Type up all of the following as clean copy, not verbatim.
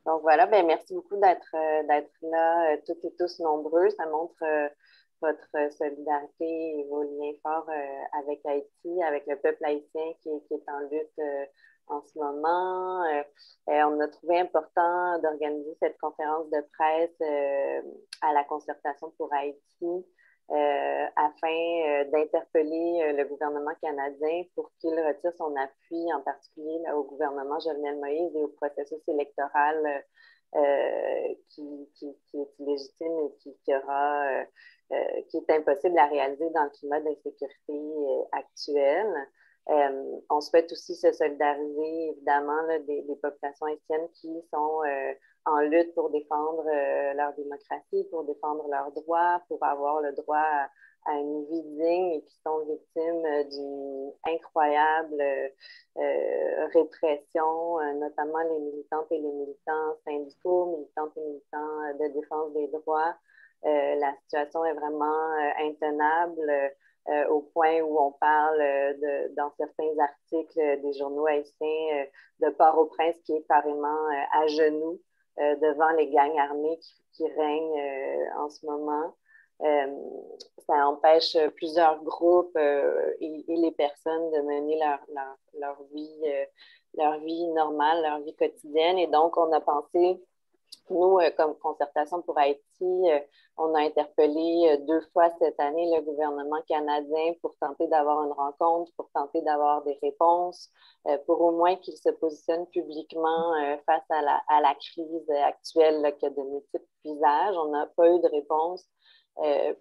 Donc voilà, ben merci beaucoup d'être là, toutes et tous nombreux. Ça montre votre solidarité et vos liens forts avec Haïti, avec le peuple haïtien qui est en lutte en ce moment. On a trouvé important d'organiser cette conférence de presse à la Concertation pour Haïti afin d'interpeller le gouvernement canadien pour qu'il retire son appui, en particulier là, au gouvernement Jovenel Moïse et au processus électoral qui est illégitime et qui est impossible à réaliser dans le climat d'insécurité actuel. On souhaite aussi se solidariser, évidemment, là, des populations haïtiennes qui sont en lutte pour défendre leur démocratie, pour défendre leurs droits, pour avoir le droit à une vie digne et qui sont victimes d'une incroyable répression, notamment les militantes et les militants syndicaux, militantes et militants de défense des droits. La situation est vraiment intenable au point où on parle dans certains articles des journaux haïtiens de Port-au-Prince qui est carrément à genoux devant les gangs armés qui règnent en ce moment. Euh, Ça empêche plusieurs groupes et les personnes de mener leur vie normale, leur vie quotidienne. Et donc, on a pensé, nous, comme Concertation pour Haïti, on a interpellé deux fois cette année le gouvernement canadien pour tenter d'avoir une rencontre, pour tenter d'avoir des réponses, pour au moins qu'il se positionne publiquement face à la crise actuelle là, qui a de multiples visages. On n'a pas eu de réponse.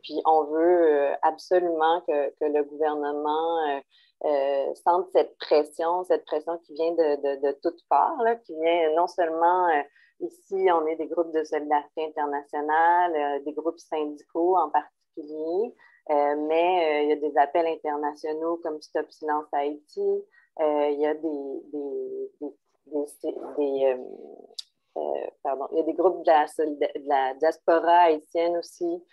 Puis on veut absolument que le gouvernement sente cette pression qui vient de toutes parts, là, qui vient non seulement ici, on est des groupes de solidarité internationale, des groupes syndicaux en particulier, mais il y a des appels internationaux comme Stop Silence Haïti, il y a pardon, il y a des groupes de la diaspora haïtienne aussi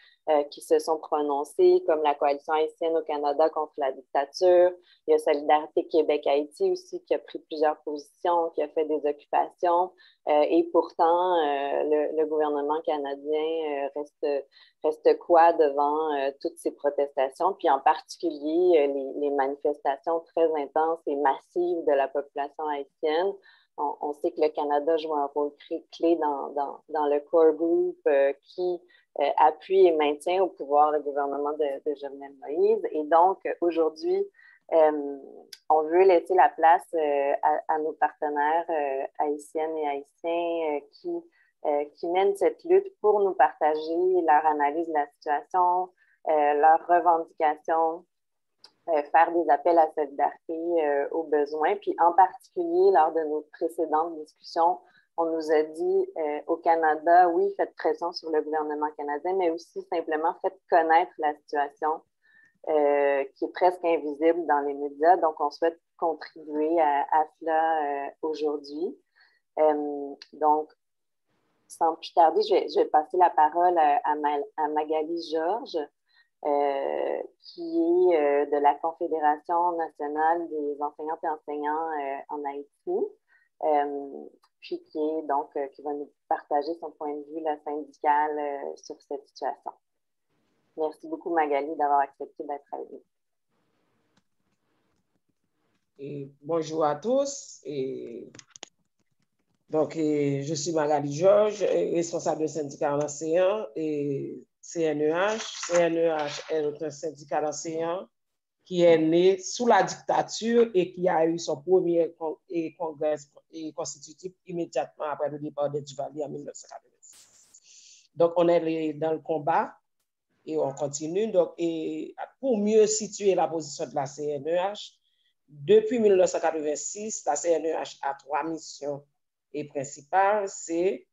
qui se sont prononcés, comme la Coalition haïtienne au Canada contre la dictature. Il y a Solidarité Québec-Haïti aussi qui a pris plusieurs positions, qui a fait des occupations. Et pourtant, le gouvernement canadien reste quoi devant toutes ces protestations, puis en particulier les manifestations très intenses et massives de la population haïtienne. On sait que le Canada joue un rôle clé dans le core group qui appuie et maintient au pouvoir le gouvernement de Jovenel Moïse. Et donc, aujourd'hui, on veut laisser la place à nos partenaires haïtiennes et haïtiens qui mènent cette lutte pour nous partager leur analyse de la situation, leurs revendications, faire des appels à solidarité aux besoins. Puis en particulier, lors de nos précédentes discussions, on nous a dit au Canada, oui, faites pression sur le gouvernement canadien, mais aussi simplement faites connaître la situation qui est presque invisible dans les médias. Donc, on souhaite contribuer à cela aujourd'hui. Donc, sans plus tarder, je vais passer la parole à Magali Georges, qui est de la Confédération nationale des enseignantes et enseignants en Haïti, puis qui va nous partager son point de vue là, syndical sur cette situation. Merci beaucoup, Magali, d'avoir accepté d'être avec nous. Et bonjour à tous. Donc, je suis Magali Georges, responsable du syndicat enseignant et CNEH. CNEH est un syndicat d'enseignants qui est né sous la dictature et qui a eu son premier congrès constitutif immédiatement après le départ de Duvalier en 1986. Donc, on est dans le combat et on continue. Donc, et pour mieux situer la position de la CNEH, depuis 1986, la CNEH a trois missions principales. C'est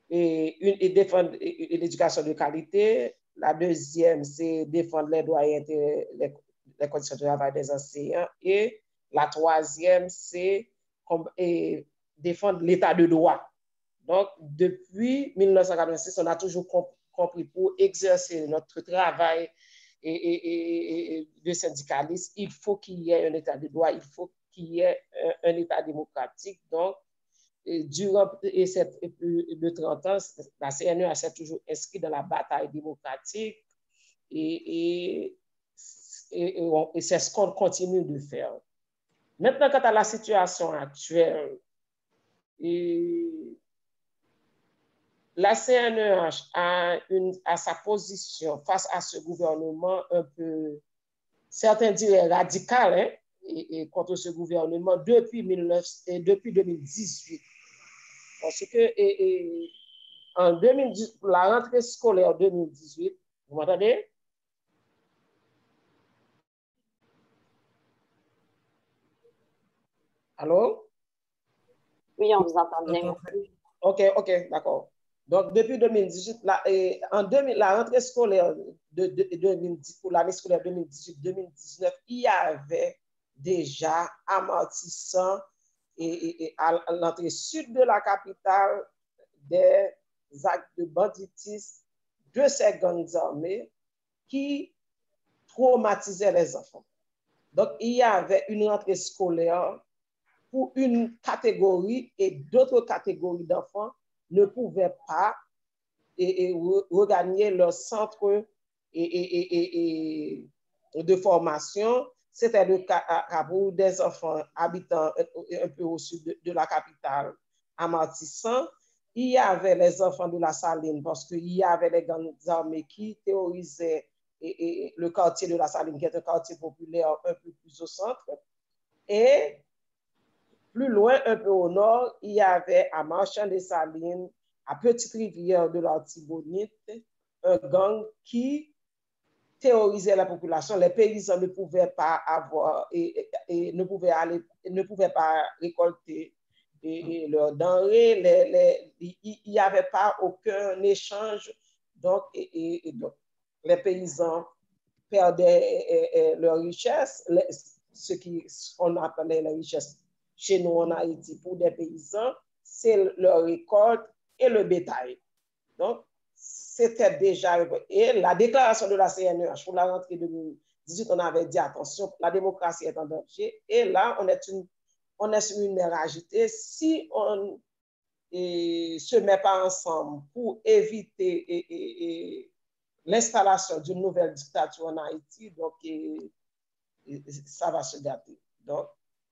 défendre l'éducation de qualité. La deuxième, c'est défendre les droits et les conditions de travail des enseignants. Et la troisième, c'est défendre l'état de droit. Donc, depuis 1986, on a toujours compris pour exercer notre travail de syndicaliste, il faut qu'il y ait un état de droit, il faut qu'il y ait un état démocratique. Donc, durant plus de 30 ans, la CNEH s'est toujours inscrite dans la bataille démocratique et c'est ce qu'on continue de faire. Maintenant, quant à la situation actuelle, la CNEH a sa position face à ce gouvernement un peu, certains diraient radical, hein, et contre ce gouvernement depuis 2018. Parce que en 2018, pour la rentrée scolaire 2018, vous m'entendez? Allô? Oui, on vous entend bien. OK, d'accord. Donc, depuis 2018, la rentrée scolaire pour l'année scolaire 2018-2019, il y avait déjà amortissant à l'entrée sud de la capitale des actes de banditisme de ces gangs armés qui traumatisaient les enfants. Donc, il y avait une rentrée scolaire pour une catégorie et d'autres catégories d'enfants ne pouvaient pas regagner leur centre de formation. C'était le cas pour des enfants habitant un peu au sud de la capitale, à Martissan. Il y avait les enfants de la Saline parce qu'il y avait les gangs armés qui terrorisaient le quartier de la Saline, qui est un quartier populaire un peu plus au centre. Et plus loin, un peu au nord, il y avait à Marchand-des-Salines, à Petite-Rivière de l'Artibonite, un gang qui terrorisait la population. Les paysans ne pouvaient pas avoir ne pouvaient pas récolter leurs denrées. Il n'y avait pas aucun échange. Donc, donc les paysans perdaient leur richesse, ce qu'on appelait la richesse chez nous en Haïti pour des paysans, c'est leur récolte et le bétail. Donc, c'était déjà... Et la déclaration de la CNEH pour la rentrée 2018, on avait dit, attention, la démocratie est en danger. Et là, on est sur une mer agitée. Si on ne se met pas ensemble pour éviter l'installation d'une nouvelle dictature en Haïti, donc ça va se gâter. Donc,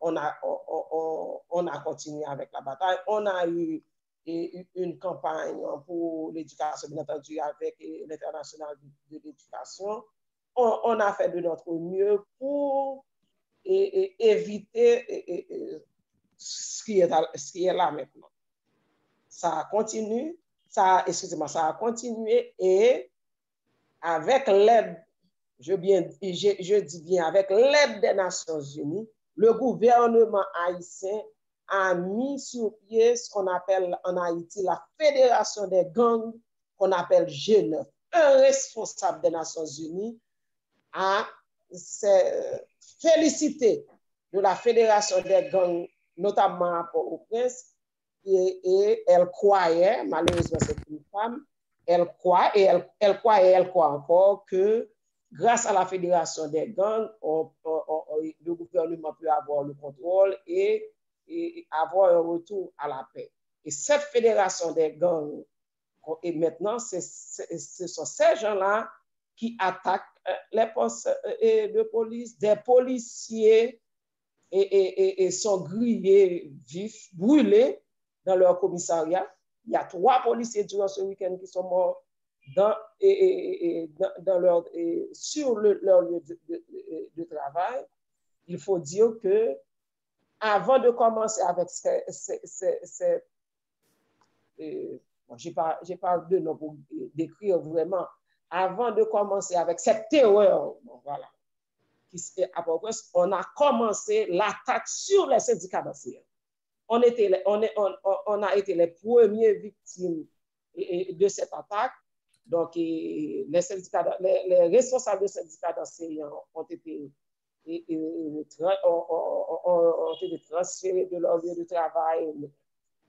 on a continué avec la bataille. On a eu une campagne pour l'éducation, bien entendu, avec l'International de l'éducation. On a fait de notre mieux pour éviter ce qui est là maintenant. Ça continue, ça a continué et avec l'aide, je dis bien, avec l'aide des Nations Unies, le gouvernement haïtien a mis sur pied ce qu'on appelle en Haïti la Fédération des gangs, qu'on appelle G9. Un responsable des Nations Unies a félicité de la Fédération des gangs, notamment à Port-au-Prince, et elle croyait, malheureusement c'est une femme, elle croit encore que grâce à la Fédération des gangs, le gouvernement peut avoir le contrôle et avoir un retour à la paix. Et cette Fédération des gangs, et maintenant, ce sont ces gens-là qui attaquent les postes de police, des policiers et sont grillés vifs, brûlés dans leur commissariat. Il y a 3 policiers durant ce week-end qui sont morts sur leur lieu de travail. Il faut dire que avant de commencer avec j'ai pas de nom pour décrire vraiment, avant de commencer avec cette terreur, voilà, on a commencé l'attaque sur les syndicats d'enseignants. On a été les premières victimes de cette attaque. Donc, les responsables des syndicats d'enseignants ont été transférés de leur lieu de travail.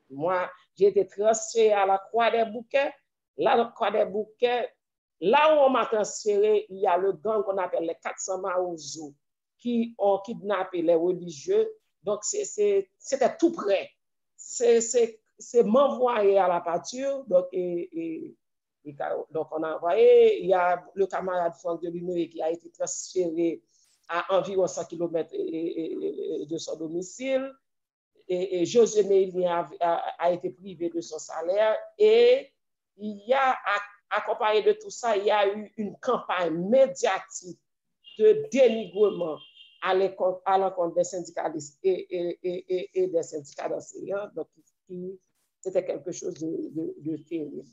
Moi, j'ai été transféré à la Croix des Bouquets. La Croix des Bouquets, là où on m'a transféré, il y a le gang qu'on appelle les 400 Maouzou qui ont kidnappé les religieux. Donc, c'était tout près. c'est m'envoyer à la pâture. Donc, donc, on a envoyé, il y a le camarade Franck Delinoë qui a été transféré à environ 100 km de son domicile. Et José Méline a été privé de son salaire. Et il y a, accompagné de tout ça, il y a eu une campagne médiatique de dénigrement à l'encontre des syndicalistes et des syndicats d'enseignants. Donc, c'était quelque chose de terrible.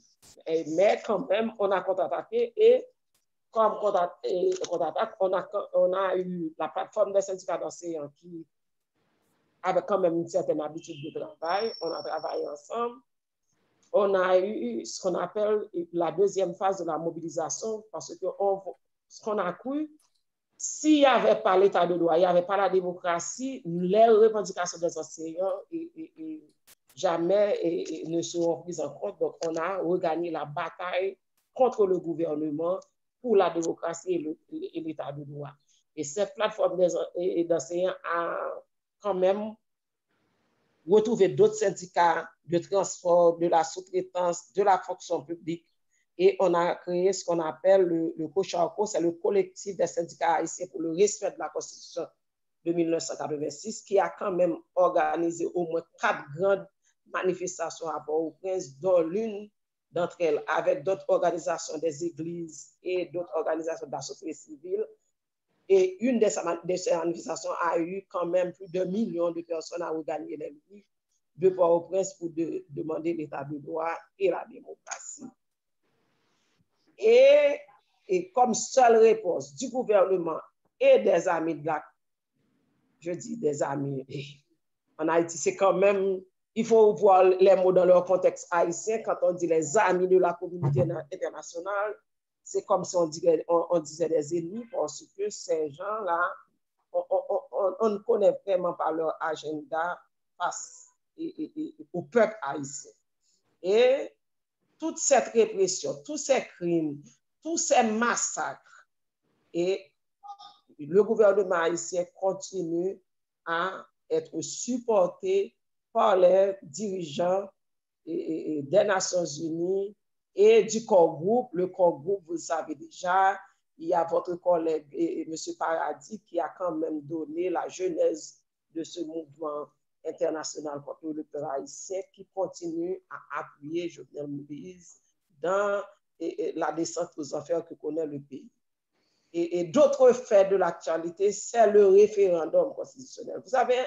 Mais quand même, on a contre-attaqué et comme contre-attaque, on a eu la plateforme des syndicats d'enseignants qui avait quand même une certaine habitude de travail. On a travaillé ensemble. On a eu ce qu'on appelle la deuxième phase de la mobilisation parce que ce qu'on a cru, s'il n'y avait pas l'état de droit, il n'y avait pas la démocratie, les revendications des enseignants jamais ne seront prises en compte. Donc, on a regagné la bataille contre le gouvernement pour la démocratie et l'état de droit. Et cette plateforme d'enseignants a quand même retrouvé d'autres syndicats de transport, de la sous-traitance, de la fonction publique. Et on a créé ce qu'on appelle le COCHARCO, c'est le collectif des syndicats haïtiens pour le respect de la Constitution de 1986, qui a quand même organisé au moins 4 grandes manifestations à Port-au-Prince, dont l'une d'entre elles avec d'autres organisations des églises et d'autres organisations de la société civile. Et une de ces manifestations a eu quand même plus de millions de personnes à regagner les rues de Port-au-Prince pour demander l'état de droit et la démocratie. Et comme seule réponse du gouvernement et des amis de la, je dis des amis, en Haïti, c'est quand même, il faut voir les mots dans leur contexte haïtien. Quand on dit les amis de la communauté internationale, c'est comme si on disait des ennemis parce que ces gens-là, on ne connaît vraiment pas leur agenda face au peuple haïtien. Et toute cette répression, tous ces crimes, tous ces massacres, et le gouvernement haïtien continue à être supporté par les dirigeants des Nations Unies et du corps groupe. Le corps groupe, vous le savez déjà, il y a votre collègue M. Paradis qui a quand même donné la genèse de ce mouvement international contre le peuple haïtien qui continue à appuyer Jovenel Moïse dans la descente aux enfers que connaît le pays. Et d'autres faits de l'actualité, c'est le référendum constitutionnel. Vous savez,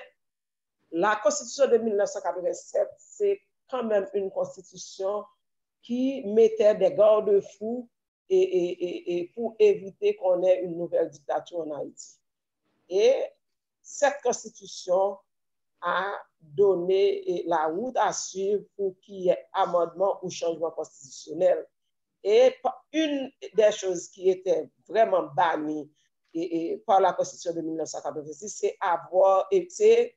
la Constitution de 1987, c'est quand même une constitution qui mettait des garde-fous et pour éviter qu'on ait une nouvelle dictature en Haïti. Et cette constitution a donné la route à suivre pour qu'il y ait amendement ou changement constitutionnel. Et une des choses qui était vraiment bannie par la Constitution de 1986, c'est avoir été,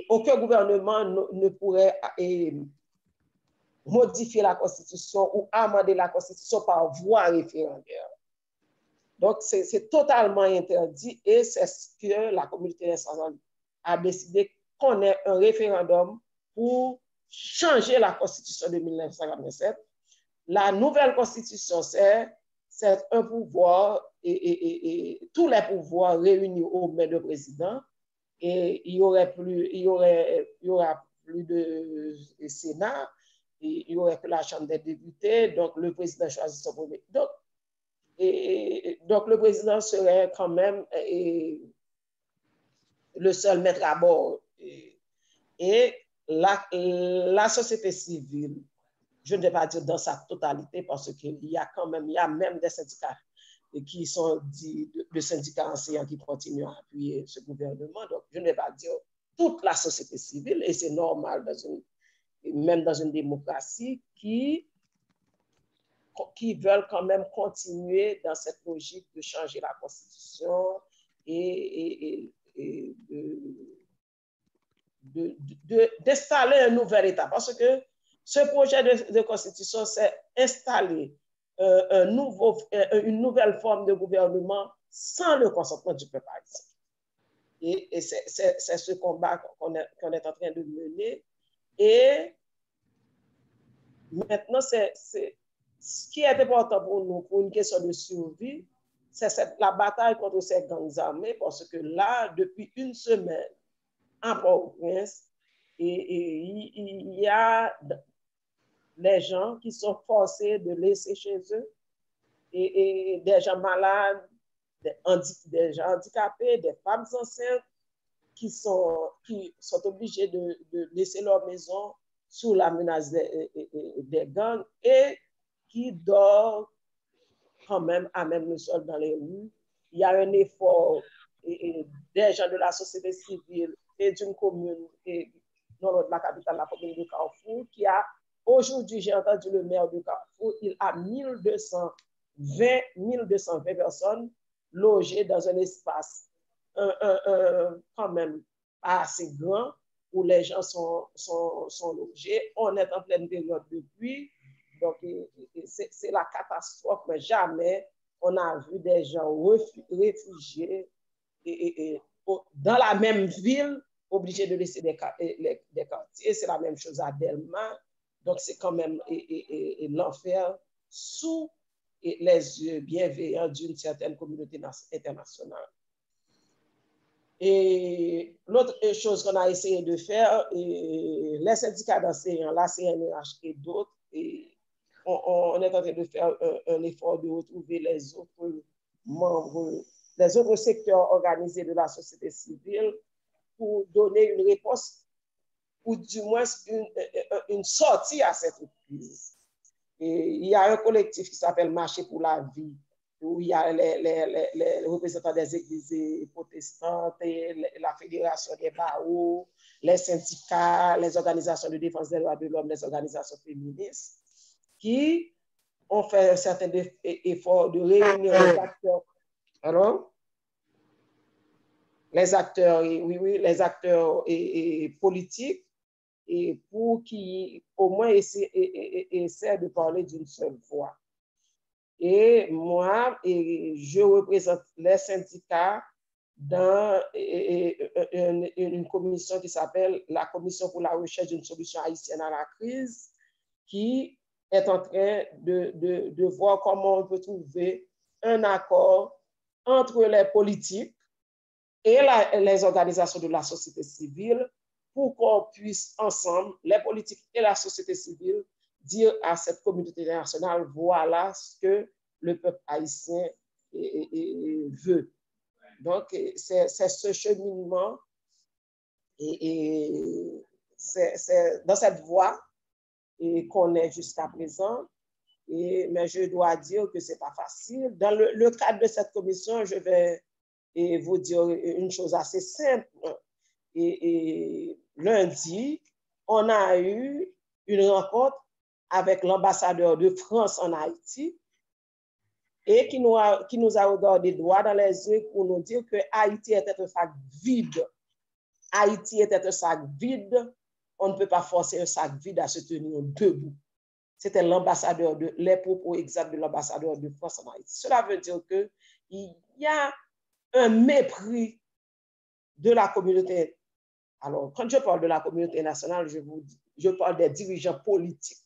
aucun gouvernement ne pourrait modifier la Constitution ou amender la Constitution par voie référendaire. Donc, c'est totalement interdit et c'est ce que la communauté internationale a décidé qu'on ait un référendum pour changer la Constitution de 1987. La nouvelle Constitution, c'est un pouvoir et tous les pouvoirs réunis aux mains du président et il y aura plus de Sénat, il y aurait plus la Chambre des députés, donc le président choisit son premier. Donc le président serait quand même le seul maître à bord. Et la société civile, je ne vais pas dire dans sa totalité parce qu'il y a même des syndicats qui sont dits de syndicats enseignants qui continuent à appuyer ce gouvernement. Donc, je ne vais pas dire toute la société civile, et c'est normal même dans une démocratie qui veulent quand même continuer dans cette logique de changer la Constitution et d'installer un nouvel État. Parce que ce projet de Constitution, c'est installer une nouvelle forme de gouvernement sans le consentement du peuple haïtien. Et c'est ce combat qu'on est en train de mener Et maintenant, ce qui est important pour nous, pour une question de survie, c'est la bataille contre ces gangs armés, parce que là, depuis une semaine, en Port-au-Prince, il y a les gens qui sont forcés de laisser chez eux et des gens malades, des gens handicapés, des femmes enceintes qui sont obligés de laisser leur maison sous la menace des gangs et qui dorment quand même à même le sol dans les rues. Il y a un effort des gens de la société civile et d'une commune, et dans la capitale, la commune de Carrefour, qui a aujourd'hui, j'ai entendu le maire de Carrefour, il a 1220 personnes logées dans un espace quand même assez grand où les gens sont logés. On est en pleine période de pluie, donc c'est la catastrophe, mais jamais on a vu des gens réfugiés dans la même ville, obligés de laisser des quartiers. C'est la même chose à Delma. Donc, c'est quand même l'enfer sous les yeux bienveillants d'une certaine communauté internationale. Et l'autre chose qu'on a essayé de faire, les syndicats d'enseignants, la CNEH et d'autres, on est en train de faire un effort de retrouver les autres membres, les autres secteurs organisés de la société civile pour donner une réponse ou du moins une sortie à cette crise. Et il y a un collectif qui s'appelle Marché pour la vie, où il y a les représentants des églises protestantes, et la Fédération des barreaux, les syndicats, les organisations de défense des droits de l'homme, les organisations féministes, qui ont fait un certain effort de réunir les acteurs. Alors, les acteurs, les acteurs politiques, et pour qu'ils au moins essaient de parler d'une seule voix. Et moi, je représente les syndicats dans une commission qui s'appelle la Commission pour la recherche d'une solution haïtienne à la crise, qui est en train de voir comment on peut trouver un accord entre les politiques et les organisations de la société civile pour qu'on puisse ensemble, les politiques et la société civile, dire à cette communauté internationale, voilà ce que le peuple haïtien veut. Donc, c'est ce cheminement et c'est dans cette voie qu'on est jusqu'à présent. Mais je dois dire que ce n'est pas facile. Dans le cadre de cette commission, je vais vous dire une chose assez simple. Et lundi, on a eu une rencontre avec l'ambassadeur de France en Haïti et qui nous a regardé droit dans les yeux pour nous dire que Haïti était un sac vide. Haïti était un sac vide. On ne peut pas forcer un sac vide à se tenir debout. C'était les propos exacts de l'ambassadeur de France en Haïti. Cela veut dire qu'il y a un mépris de la communauté. Alors, quand je parle de la communauté nationale, je parle des dirigeants politiques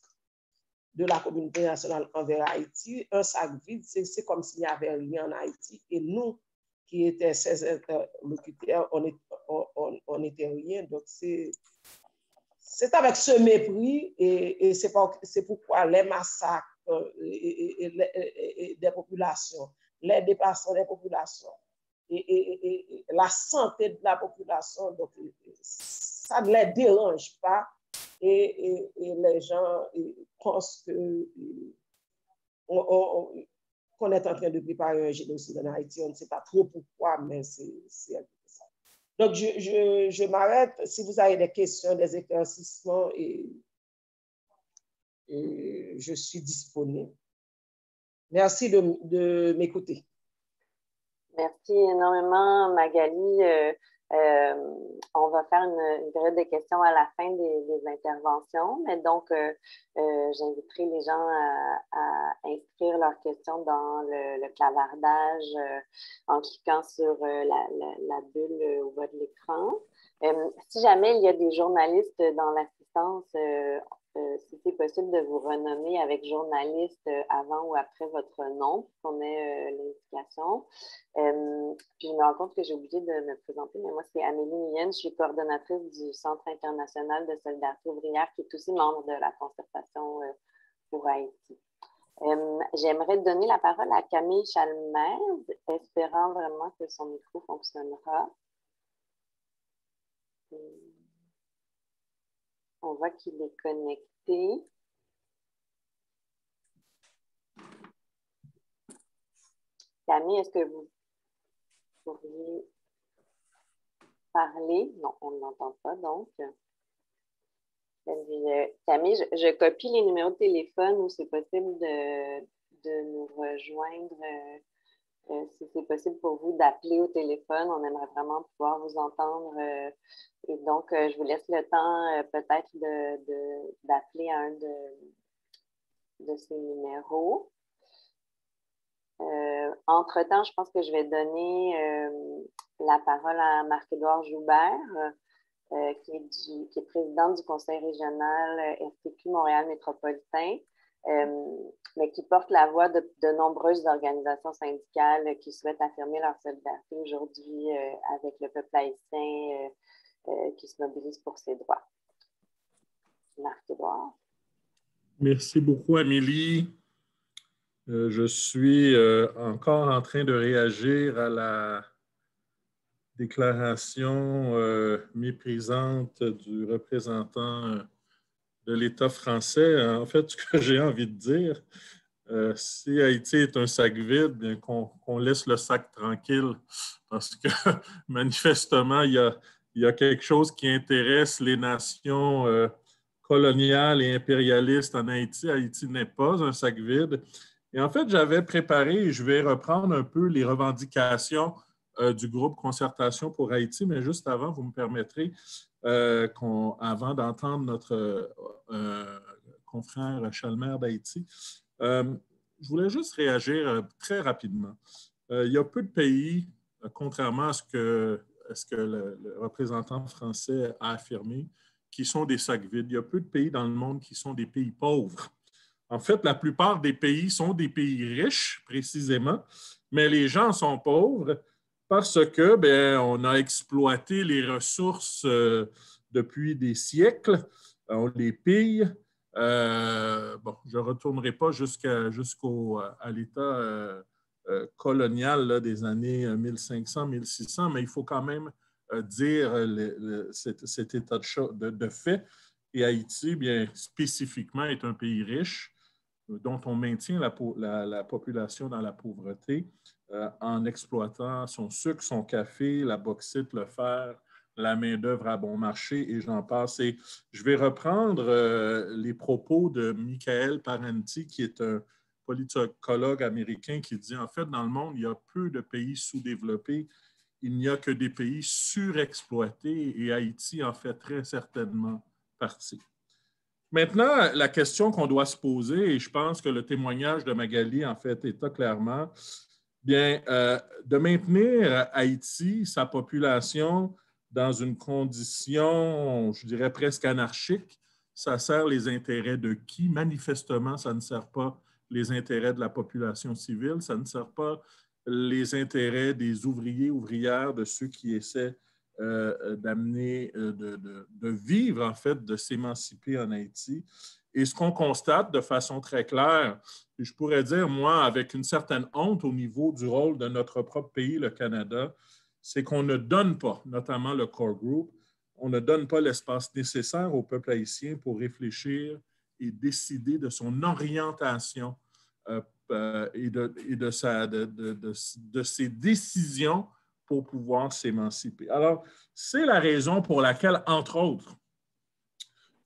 de la communauté nationale envers Haïti. Un sac vide, c'est comme s'il n'y avait rien en Haïti. Et nous, qui étions ses interlocuteurs, on n'était rien. Donc, c'est avec ce mépris et c'est pourquoi les massacres des populations, les dépassements des populations, et la santé de la population, donc ça ne les dérange pas et les gens pensent qu'on est en train de préparer un génocide en Haïti. On ne sait pas trop pourquoi, mais c'est ça. Donc, je m'arrête. Si vous avez des questions, des éclaircissements, et je suis disponible. Merci de m'écouter. Merci énormément, Magali. On va faire une période de questions à la fin des interventions, mais donc j'inviterai les gens à inscrire leurs questions dans le clavardage en cliquant sur la bulle au bas de l'écran. Si jamais il y a des journalistes dans l'assistance distance, si c'est possible de vous renommer avec journaliste avant ou après votre nom, pour qu'on ait l'indication. Puis je me rends compte que j'ai oublié de me présenter, mais moi, c'est Amélie Nguyen, je suis coordonnatrice du Centre international de solidarité ouvrière, qui est aussi membre de la concertation pour Haïti. J'aimerais donner la parole à Camille Chalmers, espérant vraiment que son micro fonctionnera. On voit qu'il est connecté. Camille, est-ce que vous pourriez parler? Non, on ne l'entend pas, donc. Camille, je copie les numéros de téléphone où c'est possible de nous rejoindre. Si c'est possible pour vous d'appeler au téléphone, on aimerait vraiment pouvoir vous entendre. Et donc, je vous laisse le temps peut-être d'appeler à un de ces numéros. Entre-temps, je pense que je vais donner la parole à Marc-Édouard Joubert, qui est présidente du Conseil régional RTQ Montréal métropolitain, mais qui porte la voix de nombreuses organisations syndicales qui souhaitent affirmer leur solidarité aujourd'hui avec le peuple haïtien qui se mobilise pour ses droits. Marc-Édouard. Merci beaucoup, Amélie. Je suis encore en train de réagir à la déclaration méprisante du représentant de l'État français. En fait, ce que j'ai envie de dire, si Haïti est un sac vide, bien qu'on laisse le sac tranquille, parce que manifestement, il y a quelque chose qui intéresse les nations coloniales et impérialistes en Haïti. Haïti n'est pas un sac vide. Et en fait, j'avais préparé, et je vais reprendre un peu les revendications du groupe Concertation pour Haïti, mais juste avant, vous me permettrez, avant d'entendre notre confrère Chalmers d'Haïti, je voulais juste réagir très rapidement. Il y a peu de pays, contrairement à ce que le représentant français a affirmé, qui sont des sacs vides. Il y a peu de pays dans le monde qui sont des pays pauvres. En fait, la plupart des pays sont des pays riches, précisément, mais les gens sont pauvres parce que, bien, on a exploité les ressources depuis des siècles, on les pille. Bon, je ne retournerai pas à l'état colonial là, des années 1500-1600, mais il faut quand même dire cet état de fait. Et Haïti, bien spécifiquement, est un pays riche dont on maintient la population dans la pauvreté en exploitant son sucre, son café, la bauxite, le fer, la main-d'œuvre à bon marché, et j'en passe. Et je vais reprendre les propos de Michael Parenti, qui est un politologue américain, qui dit, en fait, dans le monde, il y a peu de pays sous-développés, il n'y a que des pays surexploités, et Haïti en fait très certainement partie. Maintenant, la question qu'on doit se poser, et je pense que le témoignage de Magali en fait état clairement, bien, de maintenir Haïti, sa population, dans une condition, je dirais presque anarchique, ça sert les intérêts de qui? Manifestement, ça ne sert pas les intérêts de la population civile, ça ne sert pas les intérêts des ouvriers, ouvrières, de ceux qui essaient d'amener, de vivre, en fait, de s'émanciper en Haïti. Et ce qu'on constate de façon très claire, je pourrais dire, moi, avec une certaine honte au niveau du rôle de notre propre pays, le Canada, c'est qu'on ne donne pas, notamment le Core Group, on ne donne pas l'espace nécessaire au peuple haïtien pour réfléchir et décider de son orientation et de ses décisions pour pouvoir s'émanciper. Alors, c'est la raison pour laquelle, entre autres,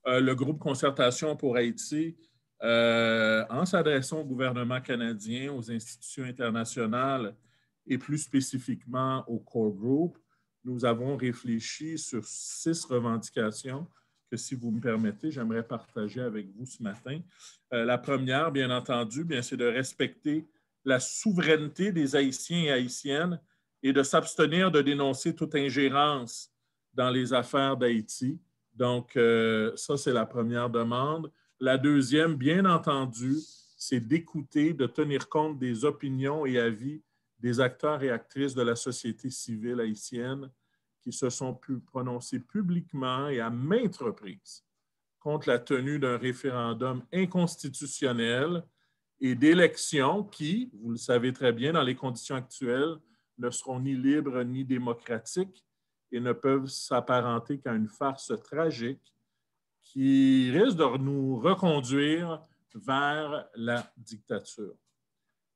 le groupe Concertation pour Haïti, en s'adressant au gouvernement canadien, aux institutions internationales et plus spécifiquement au Core Group, nous avons réfléchi sur 6 revendications que, si vous me permettez, j'aimerais partager avec vous ce matin. La première, bien entendu, c'est de respecter la souveraineté des Haïtiens et Haïtiennes et de s'abstenir de dénoncer toute ingérence dans les affaires d'Haïti. Donc, ça, c'est la première demande. La deuxième, bien entendu, c'est d'écouter, de tenir compte des opinions et avis des acteurs et actrices de la société civile haïtienne qui se sont prononcés publiquement et à maintes reprises contre la tenue d'un référendum inconstitutionnel et d'élections qui, vous le savez très bien, dans les conditions actuelles, ne seront ni libres ni démocratiques et ne peuvent s'apparenter qu'à une farce tragique qui risque de nous reconduire vers la dictature.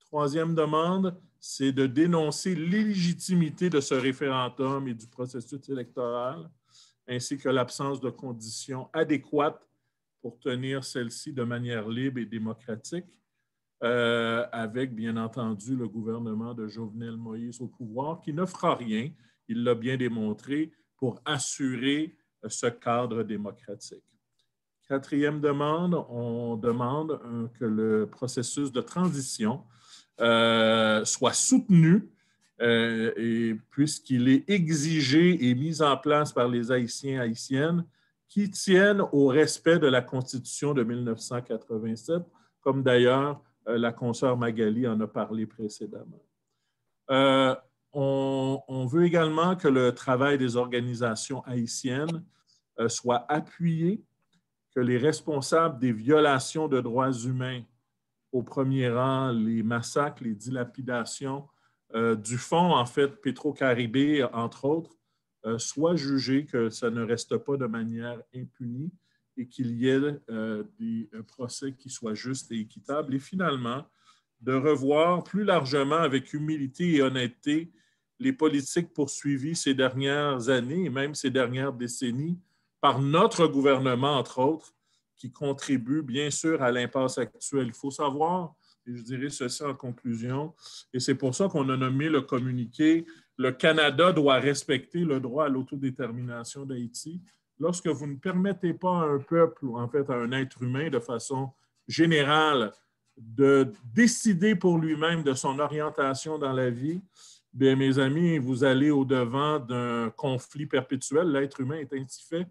Troisième demande, c'est de dénoncer l'illégitimité de ce référendum et du processus électoral, ainsi que l'absence de conditions adéquates pour tenir celle-ci de manière libre et démocratique, avec, bien entendu, le gouvernement de Jovenel Moïse au pouvoir, qui ne fera rien, il l'a bien démontré, pour assurer ce cadre démocratique. Quatrième demande, on demande que le processus de transition soit soutenu et puisqu'il est exigé et mis en place par les Haïtiens et Haïtiennes qui tiennent au respect de la Constitution de 1987, comme d'ailleurs la consoeur Magali en a parlé précédemment. On veut également que le travail des organisations haïtiennes soit appuyé, que les responsables des violations de droits humains, au premier rang les massacres, les dilapidations du fonds, en fait, Petro-Caribé, entre autres, soient jugés, que ça ne reste pas de manière impunie et qu'il y ait des procès qui soient justes et équitables. Et finalement, de revoir plus largement, avec humilité et honnêteté, les politiques poursuivies ces dernières années et même ces dernières décennies par notre gouvernement, entre autres, qui contribue bien sûr à l'impasse actuelle. Il faut savoir, et je dirais ceci en conclusion, et c'est pour ça qu'on a nommé le communiqué « Le Canada doit respecter le droit à l'autodétermination d'Haïti ». Lorsque vous ne permettez pas à un peuple, ou en fait à un être humain de façon générale, de décider pour lui-même de son orientation dans la vie, bien, mes amis, vous allez au-devant d'un conflit perpétuel. L'être humain est ainsi fait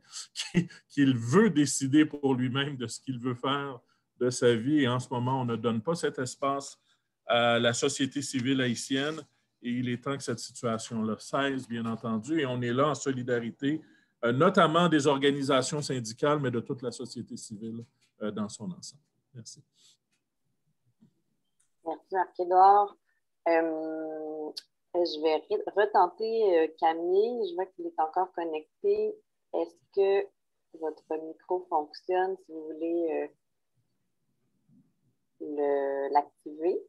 qu'il veut décider pour lui-même de ce qu'il veut faire de sa vie. Et en ce moment, on ne donne pas cet espace à la société civile haïtienne. Et il est temps que cette situation-là cesse, bien entendu. Et on est là en solidarité, notamment des organisations syndicales, mais de toute la société civile dans son ensemble. Merci. Merci, Marc-Édouard. Je vais retenter Camille. Je vois qu'il est encore connecté. Est-ce que votre micro fonctionne si vous voulez l'activer?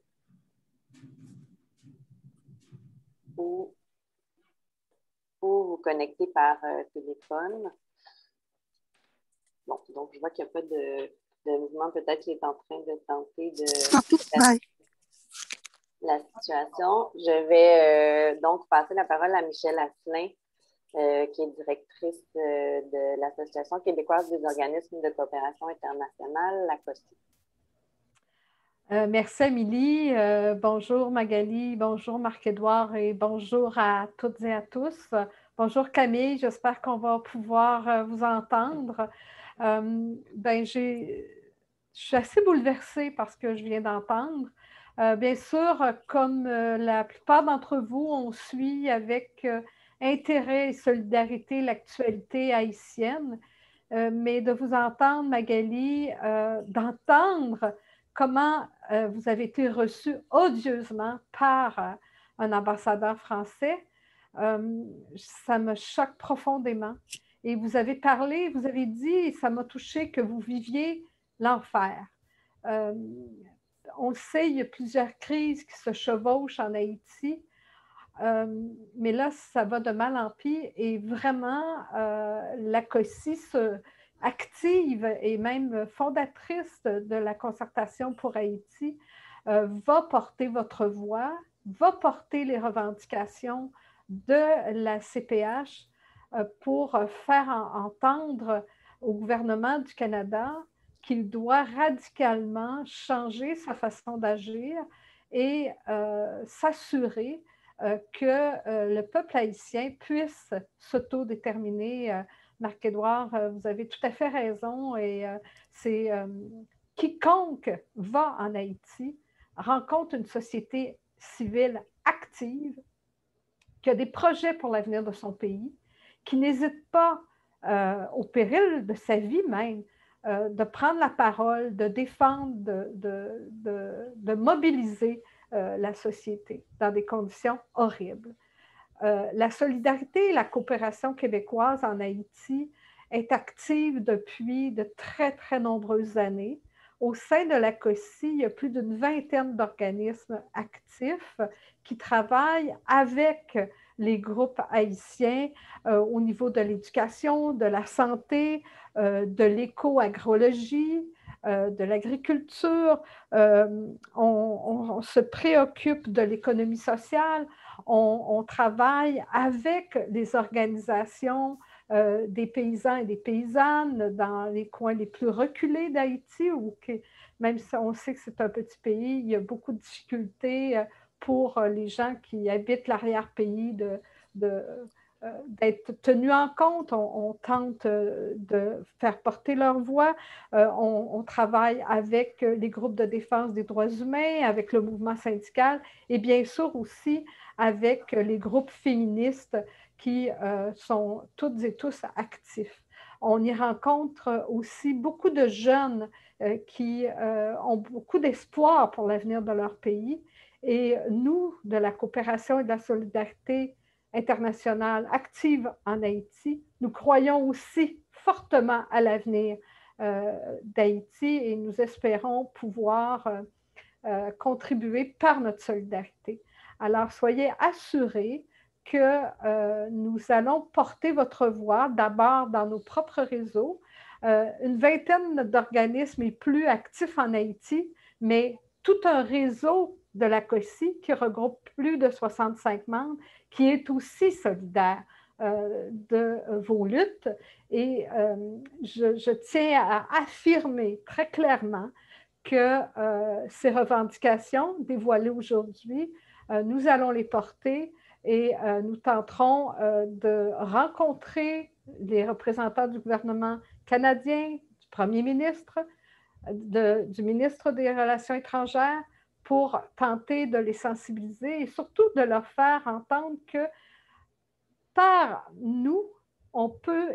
Ou vous connecter par téléphone? Bon, donc je vois qu'il n'y a pas de mouvement. Peut-être qu'il est en train de tenter de... la situation. Je vais donc passer la parole à Michèle Asselin, qui est directrice de l'Association québécoise des organismes de coopération internationale, la COSI. Merci, Amélie. Bonjour, Magali. Bonjour, Marc-Édouard. Et bonjour à toutes et à tous. Bonjour, Camille. J'espère qu'on va pouvoir vous entendre. Je suis assez bouleversée par ce que je viens d'entendre. Bien sûr, comme la plupart d'entre vous, on suit avec intérêt et solidarité l'actualité haïtienne, mais de vous entendre, Magali, d'entendre comment vous avez été reçu odieusement par un ambassadeur français, ça me choque profondément. Et vous avez parlé, vous avez dit, et ça m'a touché, que vous viviez l'enfer. On le sait, il y a plusieurs crises qui se chevauchent en Haïti, mais là, ça va de mal en pis et vraiment, la COSI active et même fondatrice de la concertation pour Haïti va porter votre voix, va porter les revendications de la CPH pour faire entendre au gouvernement du Canada qu'il doit radicalement changer sa façon d'agir et s'assurer que le peuple haïtien puisse s'autodéterminer Marc-Édouard, vous avez tout à fait raison et c'est quiconque va en Haïti rencontre une société civile active qui a des projets pour l'avenir de son pays, qui n'hésite pas, au péril de sa vie même, de prendre la parole, de défendre, de mobiliser la société dans des conditions horribles. La solidarité et la coopération québécoise en Haïti est active depuis de très, très nombreuses années. Au sein de la COSI, il y a plus d'une vingtaine d'organismes actifs qui travaillent avec les groupes haïtiens au niveau de l'éducation, de la santé, de l'éco-agrologie, de l'agriculture. On se préoccupe de l'économie sociale. On travaille avec les organisations des paysans et des paysannes dans les coins les plus reculés d'Haïti, où même si on sait que c'est un petit pays, il y a beaucoup de difficultés pour les gens qui habitent l'arrière-pays d'être tenus en compte. On tente de faire porter leur voix. On travaille avec les groupes de défense des droits humains, avec le mouvement syndical et bien sûr aussi avec les groupes féministes qui sont toutes et tous actifs. On y rencontre aussi beaucoup de jeunes qui ont beaucoup d'espoir pour l'avenir de leur pays. Et nous, de la coopération et de la solidarité internationale active en Haïti, nous croyons aussi fortement à l'avenir d'Haïti et nous espérons pouvoir contribuer par notre solidarité. Alors, soyez assurés que nous allons porter votre voix d'abord dans nos propres réseaux. Une vingtaine d'organismes est plus actifs en Haïti, mais tout un réseau de la COSI qui regroupe plus de 65 membres, qui est aussi solidaire de vos luttes. Et je tiens à affirmer très clairement que ces revendications dévoilées aujourd'hui, nous allons les porter et nous tenterons de rencontrer les représentants du gouvernement canadien, du premier ministre, du ministre des Relations étrangères pour tenter de les sensibiliser et surtout de leur faire entendre que par nous,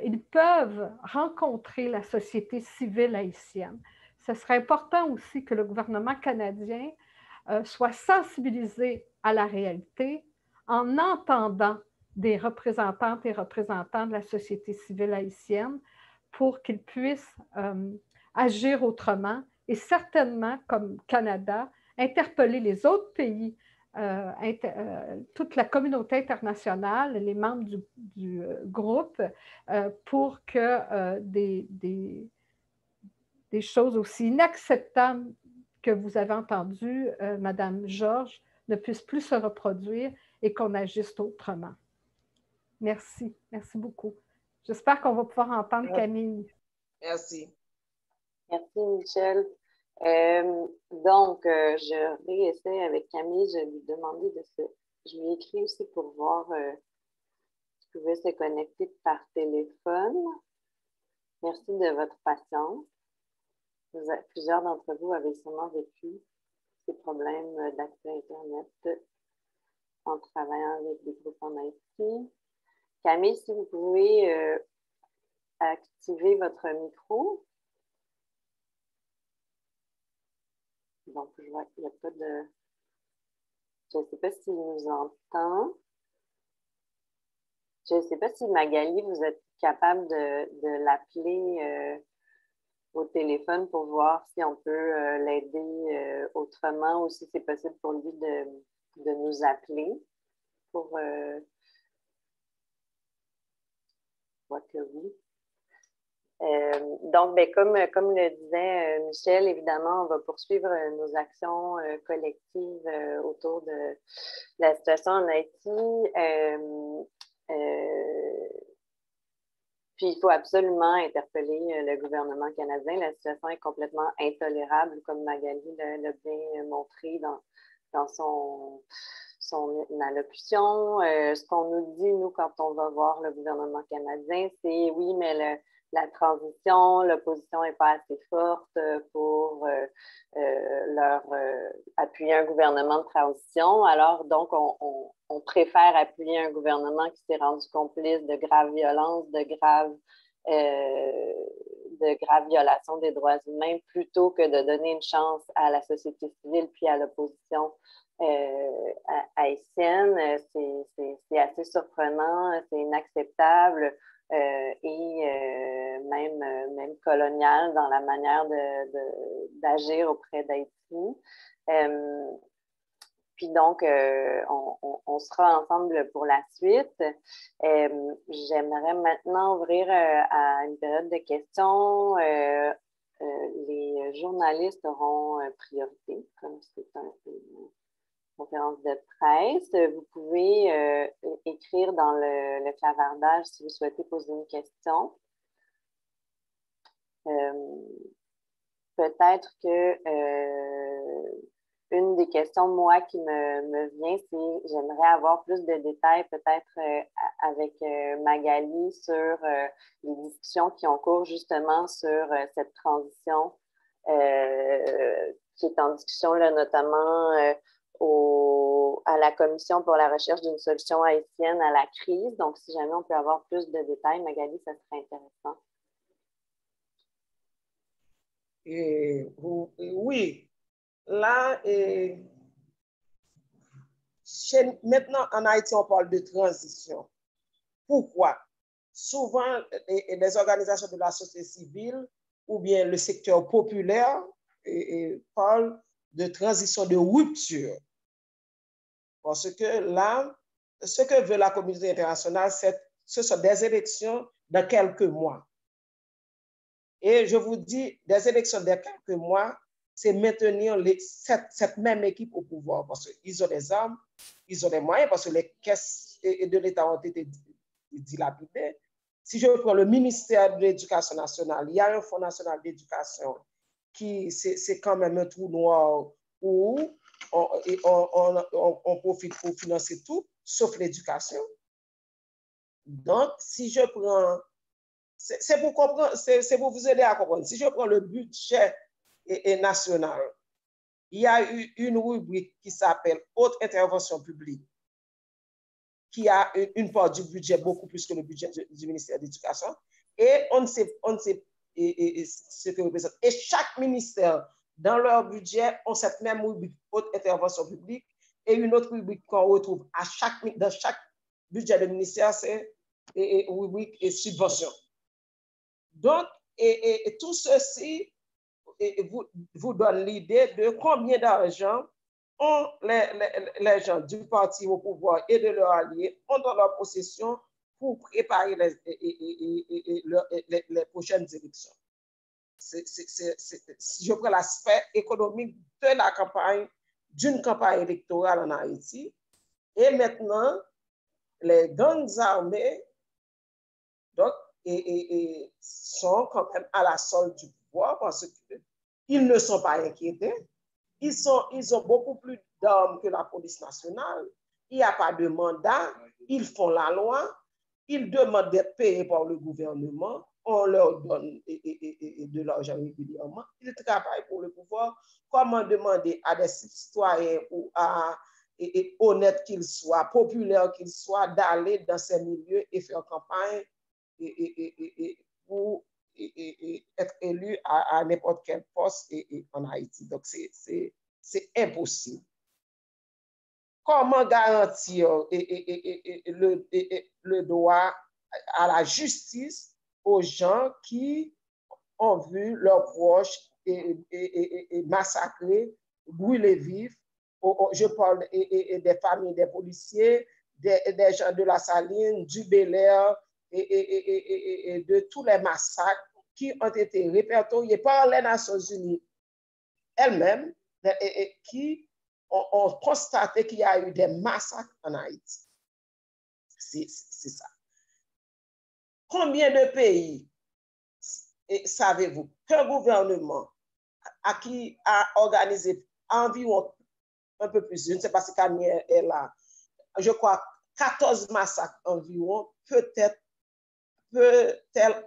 ils peuvent rencontrer la société civile haïtienne. Ce serait important aussi que le gouvernement canadien soit sensibilisé à la réalité en entendant des représentantes et représentants de la société civile haïtienne pour qu'ils puissent agir autrement et certainement, comme Canada, interpeller les autres pays, toute la communauté internationale, les membres du groupe, pour que des choses aussi inacceptables que vous avez entendues, Madame Georges, ne puissent plus se reproduire et qu'on agisse autrement. Merci. Merci beaucoup. J'espère qu'on va pouvoir entendre Camille. Merci. Merci, Michel. Donc, je réessaie avec Camille. Je lui ai demandé je lui ai écrit aussi pour voir si je pouvais se connecter par téléphone. Merci de votre patience. Plusieurs d'entre vous avaient sûrement vécu ces problèmes d'accès à Internet en travaillant avec des groupes en Haïti. Camille, si vous pouvez activer votre micro. Donc, je vois qu'il n'y a pas de... Je ne sais pas s'il nous entend. Je ne sais pas si Magali, vous êtes capable de l'appeler au téléphone pour voir si on peut l'aider autrement ou si c'est possible pour lui de nous appeler. Je vois que oui. Donc, comme le disait Michel, évidemment, on va poursuivre nos actions collectives autour de la situation en Haïti. Puis, il faut absolument interpeller le gouvernement canadien. La situation est complètement intolérable, comme Magali l'a bien montré dans son allocution. Ce qu'on nous dit, nous, quand on va voir le gouvernement canadien, c'est oui, mais la transition, l'opposition n'est pas assez forte pour leur appuyer un gouvernement de transition. Alors, donc, on préfère appuyer un gouvernement qui s'est rendu complice de graves violences, de graves violations des droits humains, plutôt que de donner une chance à la société civile puis à l'opposition haïtienne. C'est assez surprenant, c'est inacceptable et même colonial dans la manière d'agir auprès d'Haïti. Puis donc, on sera ensemble pour la suite. J'aimerais maintenant ouvrir à une période de questions. Les journalistes auront priorité, comme c'est une conférence de presse. Vous pouvez écrire dans le clavardage si vous souhaitez poser une question. Peut-être que une des questions, moi, qui me vient, c'est j'aimerais avoir plus de détails peut-être avec Magali sur les discussions qui ont cours justement sur cette transition qui est en discussion là, notamment à la Commission pour la recherche d'une solution haïtienne à la crise. Donc, si jamais on peut avoir plus de détails, Magali, ça serait intéressant. Oui. Là, maintenant, en Haïti, on parle de transition. Pourquoi? Souvent, les organisations de la société civile ou bien le secteur populaire parlent de transition de rupture. Parce que là, ce que veut la communauté internationale, ce sont des élections dans quelques mois. Et je vous dis, des élections dans quelques mois, c'est maintenir cette même équipe au pouvoir parce qu'ils ont des armes, ils ont des moyens, parce que les caisses de l'État ont été dilapidées. Si je prends le ministère de l'Éducation nationale, il y a un Fonds national d'éducation qui, c'est quand même un trou noir où on profite pour financer tout, sauf l'éducation. Donc, si je prends, c'est pour comprendre, c'est pour vous aider à comprendre. Si je prends le budget national, il y a eu une rubrique qui s'appelle Haute intervention publique, qui a une part du budget beaucoup plus que le budget du ministère de l'Éducation. Et on ne sait ce que représente. Et chaque ministère, dans leur budget, ont cette même rubrique Haute intervention publique et une autre rubrique qu'on retrouve dans chaque budget de ministère, c'est rubrique et subvention. Donc, tout ceci vous donne l'idée de combien d'argent ont les gens du parti au pouvoir et de leurs alliés ont dans leur possession pour préparer les prochaines élections. Si je prends l'aspect économique de la campagne, d'une campagne électorale en Haïti, et maintenant, les gangs armés donc, sont quand même à la solde du pouvoir parce qu'ils ne sont pas inquiétés. Ils ont beaucoup plus d'armes que la police nationale. Il n'y a pas de mandat. Ils font la loi. Ils demandent d'être payés par le gouvernement. On leur donne de l'argent régulièrement. Ils travaillent pour le pouvoir. Comment demander à des citoyens ou honnêtes qu'ils soient, populaires qu'ils soient, d'aller dans ces milieux et faire campagne pour être élu à n'importe quel poste en Haïti. Donc, c'est impossible. Comment garantir le droit à la justice aux gens qui ont vu leurs proches massacrés, brûlés vifs? Je parle des familles des policiers, des gens de la Saline, du Bel-Air, et de tous les massacres qui ont été répertoriés par les Nations Unies elles-mêmes, qui ont constaté qu'il y a eu des massacres en Haïti. C'est ça. Combien de pays, savez-vous, qu'un gouvernement qui a organisé environ un peu plus, je ne sais pas si Camille est là, je crois 14 massacres environ, peut-elle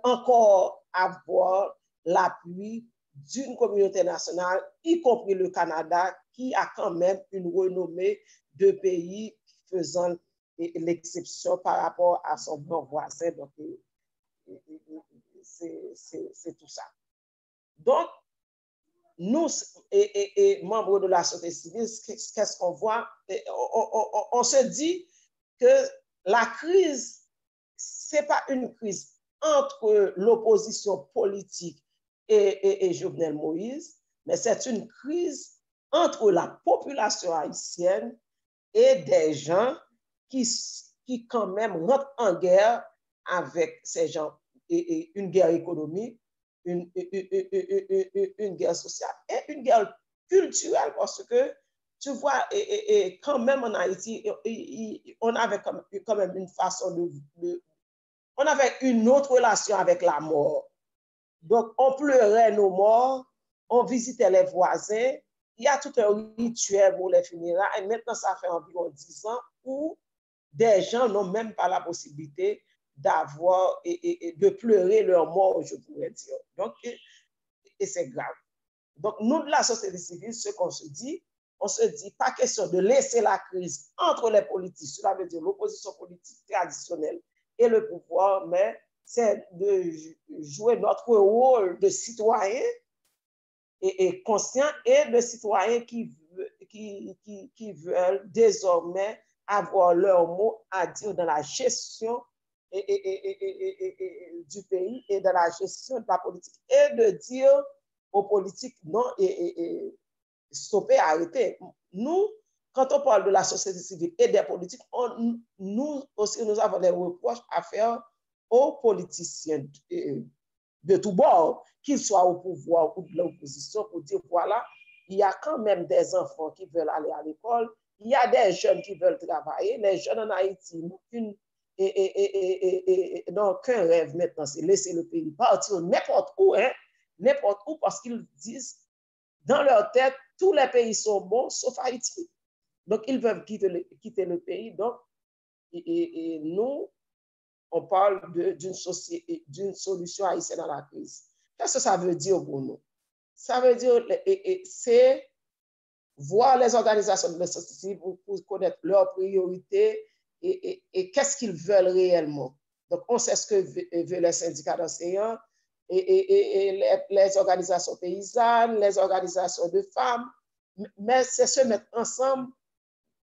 encore avoir l'appui d'une communauté nationale, y compris le Canada, qui a quand même une renommée de pays faisant l'exception par rapport à son bon voisin. Donc, c'est tout ça. Donc, nous, membres de la société civile, qu'est-ce qu'on voit? On se dit que la crise, ce n'est pas une crise entre l'opposition politique et Jovenel Moïse, mais c'est une crise entre la population haïtienne et des gens qui quand même rentrent en guerre avec ces gens, et une guerre économique, une guerre sociale et une guerre culturelle, parce que tu vois, quand même en Haïti, on avait quand même une façon on avait une autre relation avec la mort. Donc, on pleurait nos morts, on visitait les voisins, il y a tout un rituel pour les funérailles, et maintenant, ça fait environ 10 ans où des gens n'ont même pas la possibilité d'avoir et de pleurer leur mort, je pourrais dire. Donc, et c'est grave. Donc, nous, de la société civile, ce qu'on se dit, on se dit pas question de laisser la crise entre les politiques, cela veut dire l'opposition politique traditionnelle et le pouvoir, mais c'est de jouer notre rôle de citoyen et conscient et de citoyens qui veulent désormais avoir leur mot à dire dans la gestion du pays et dans la gestion de la politique, et de dire aux politiques non stopper, arrêter. Nous, quand on parle de la société civile et des politiques, nous aussi, nous avons des reproches à faire aux politiciens de tous bords, qu'ils soient au pouvoir ou de l'opposition, pour dire voilà, il y a quand même des enfants qui veulent aller à l'école, il y a des jeunes qui veulent travailler. Les jeunes en Haïti n'ont qu'un rêve maintenant, c'est laisser le pays partir n'importe où, parce qu'ils disent dans leur tête, tous les pays sont bons, sauf Haïti. Donc, ils veulent quitter le pays. Donc, nous, on parle d'une solution haïtienne à la crise. Qu'est-ce que ça veut dire pour nous? Ça veut dire, c'est voir les organisations de la société civile pour connaître leurs priorités et qu'est-ce qu'ils veulent réellement. Donc, on sait ce que veulent les syndicats d'enseignants et les organisations paysannes, les organisations de femmes, mais c'est se mettre ensemble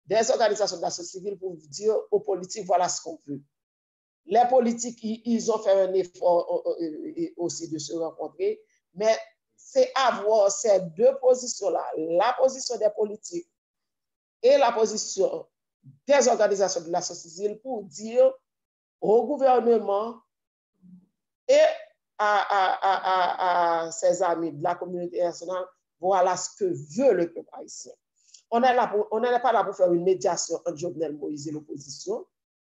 des organisations de la société civile pour dire aux politiques, voilà ce qu'on veut. Les politiques, ils ont fait un effort aussi de se rencontrer, mais c'est avoir ces deux positions-là, la position des politiques et la position des organisations de la société civile, pour dire au gouvernement et à ses amis de la communauté nationale, voilà ce que veut le peuple haïtien. On n'est pas là pour faire une médiation entre Jovenel Moïse et l'opposition.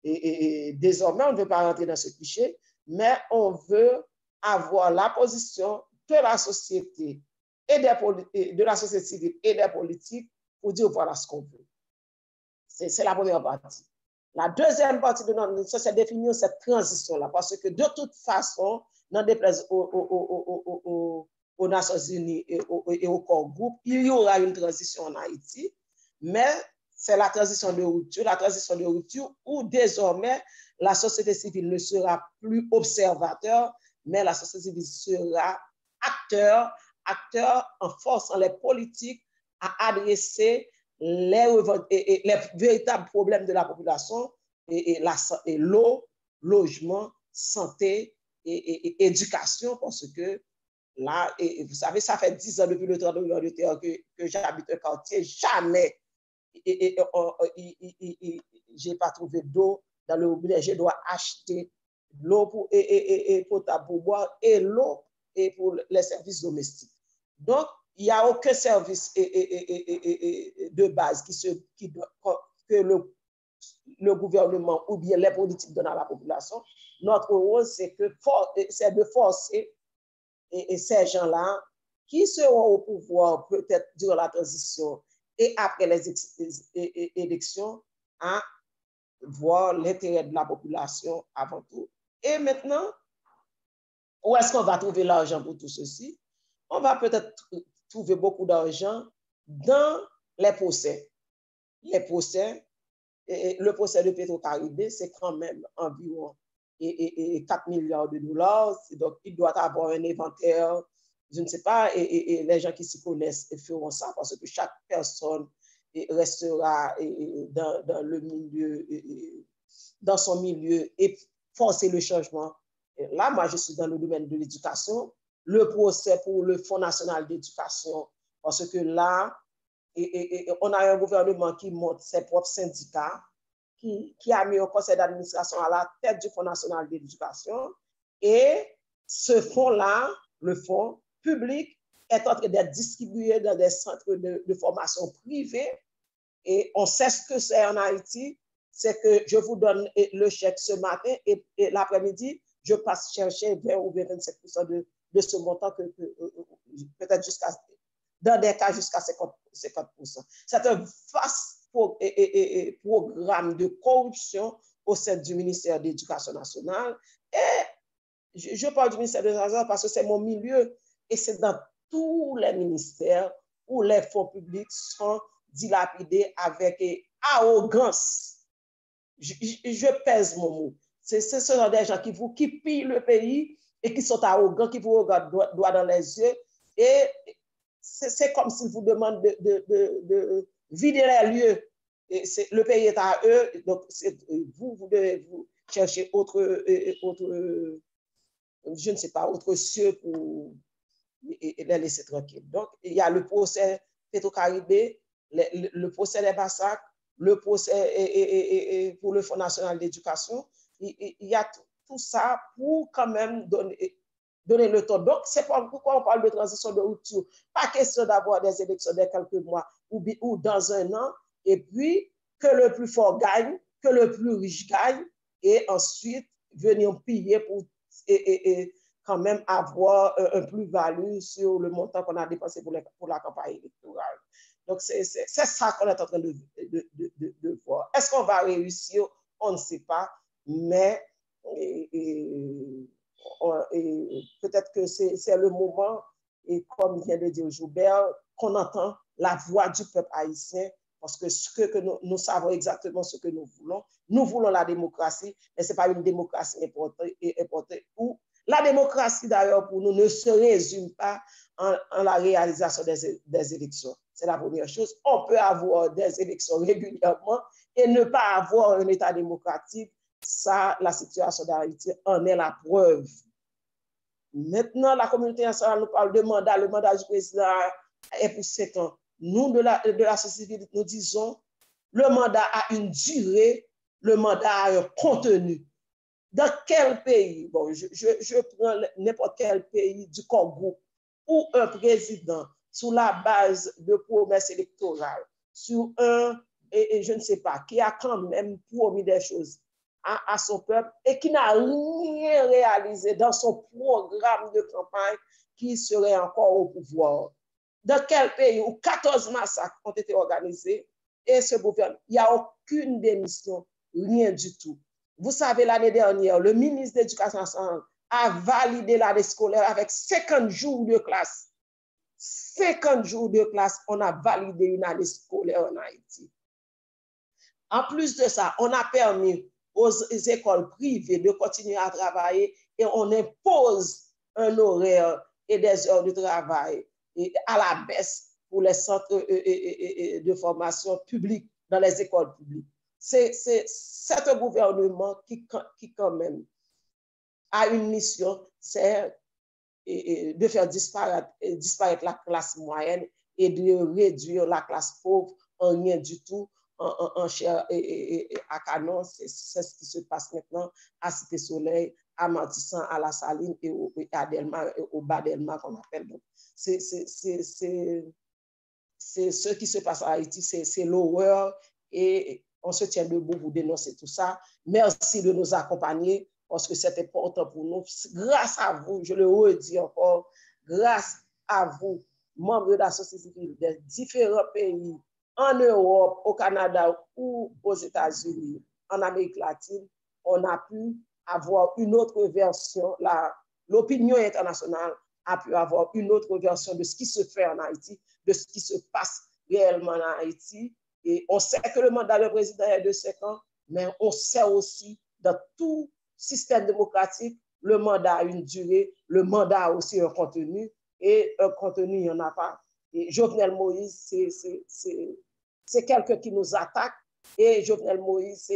Et désormais, on ne veut pas rentrer dans ce cliché, mais on veut avoir la position de la société et de la société civile et des politiques pour dire voilà ce qu'on veut. C'est la première partie. La deuxième partie de notre mission, c'est définir cette transition-là, parce que de toute façon, n'en déplaise aux Nations Unies et au corps groupe, il y aura une transition en Haïti, mais c'est la transition de rupture où désormais la société civile ne sera plus observateur, mais la société civile sera acteur en forçant les politiques à adresser les véritables problèmes de la population et l'eau, logement, santé et éducation, parce que là, vous savez, ça fait 10 ans depuis le tremblement de terre que j'habite un quartier, jamais j'ai pas trouvé d'eau dans le robinet, je dois acheter l'eau potable pour boire et l'eau et pour les services domestiques. Donc, il n'y a aucun service de base que le gouvernement ou bien les politiques donnent à la population. Notre rôle, c'est de forcer ces gens-là qui seront au pouvoir peut-être durant la transition et après les élections, à voir l'intérêt de la population avant tout. Et maintenant, où est-ce qu'on va trouver l'argent pour tout ceci? On va peut-être trouver beaucoup d'argent dans les procès. Les procès, le procès de Petro-Caribé, c'est quand même environ 4 milliards de dollars. Donc, il doit avoir un inventaire, je ne sais pas, et les gens qui s'y connaissent feront ça parce que chaque personne restera dans le milieu, dans son milieu et forcer le changement. Et là, moi, je suis dans le domaine de l'éducation. Le procès pour le Fonds national d'éducation, parce que là, on a un gouvernement qui monte ses propres syndicats, qui a mis un conseil d'administration à la tête du Fonds national d'éducation. Et ce fonds-là, le fonds public, est en train d'être distribué dans des centres de formation privés. Et on sait ce que c'est en Haïti. C'est que je vous donne le chèque ce matin et l'après-midi, je passe chercher 20 ou 25% de ce montant, peut-être dans des cas jusqu'à 50%. C'est un vaste programme de corruption au sein du ministère de l'Éducation nationale. Et je parle du ministère de l'Éducation parce que c'est mon milieu et c'est dans tous les ministères où les fonds publics sont dilapidés avec arrogance. Je pèse mon mot. Ce sont des gens qui pillent le pays et qui sont arrogants, qui vous regardent droit dans les yeux. Et c'est comme s'ils vous demandent de vider les lieux. Et le pays est à eux, donc vous devez vous chercher autre, je ne sais pas, autre cieux pour les laisser tranquilles. Donc, il y a le procès Petro-Caribé, le procès des massacres, le procès pour le Fonds national d'éducation. Il y a tout ça pour quand même donner le temps. Donc, c'est pourquoi on parle de transition de rupture. Pas question d'avoir des élections de quelques mois ou dans un an, et puis que le plus fort gagne, que le plus riche gagne, et ensuite venir piller pour quand même avoir un plus-value sur le montant qu'on a dépensé pour la campagne électorale. Donc, c'est ça qu'on est en train de voir. Est-ce qu'on va réussir? On ne sait pas, mais peut-être que c'est le moment, et comme vient de dire Joubert, qu'on entend la voix du peuple haïtien, parce que nous savons exactement ce que nous voulons. Nous voulons la démocratie, mais ce n'est pas une démocratie importée. La démocratie, d'ailleurs, pour nous, ne se résume pas en la réalisation des élections. C'est la première chose. On peut avoir des élections régulièrement et ne pas avoir un État démocratique. Ça, la situation d'Haïti en est la preuve. Maintenant, la communauté nationale nous parle de mandat. Le mandat du président est pour 7 ans. Nous, de la société civile, nous disons le mandat a une durée, le mandat a un contenu. Dans quel pays, bon, je prends n'importe quel pays du Congo, où un président, sous la base de promesses électorales, sur et je ne sais pas, qui a quand même promis des choses à son peuple et qui n'a rien réalisé dans son programme de campagne qui serait encore au pouvoir. Dans quel pays où 14 massacres ont été organisés et ce gouvernement, il n'y a aucune démission, rien du tout. Vous savez, l'année dernière, le ministre de l'Éducation nationale a validé l'année scolaire avec 50 jours de classe. 50 jours de classe, on a validé une année scolaire en Haïti. En plus de ça, on a permis aux écoles privées de continuer à travailler et on impose un horaire et des heures de travail à la baisse pour les centres de formation publics dans les écoles publiques. C'est un gouvernement qui quand même a une mission, c'est de faire disparaître la classe moyenne et de réduire la classe pauvre en rien du tout, en chair à canon. C'est ce qui se passe maintenant à Cité Soleil, à Matissan, à La Saline et à Delma, au bas Delma qu'on appelle. C'est ce qui se passe à Haïti, c'est l'horreur et on se tient debout pour dénoncer tout ça. Merci de nous accompagner parce que c'est important pour nous. Grâce à vous, je le redis encore, grâce à vous, membres de la société civile des différents pays en Europe, au Canada ou aux États-Unis, en Amérique latine, on a pu avoir une autre version. L'opinion internationale a pu avoir une autre version de ce qui se fait en Haïti, de ce qui se passe réellement en Haïti. Et on sait que le mandat du président est de 5 ans, mais on sait aussi dans tout système démocratique, le mandat a une durée, le mandat a aussi un contenu, et un contenu, il n'y en a pas. Et Jovenel Moïse, c'est quelqu'un qui nous attaque, et Jovenel Moïse,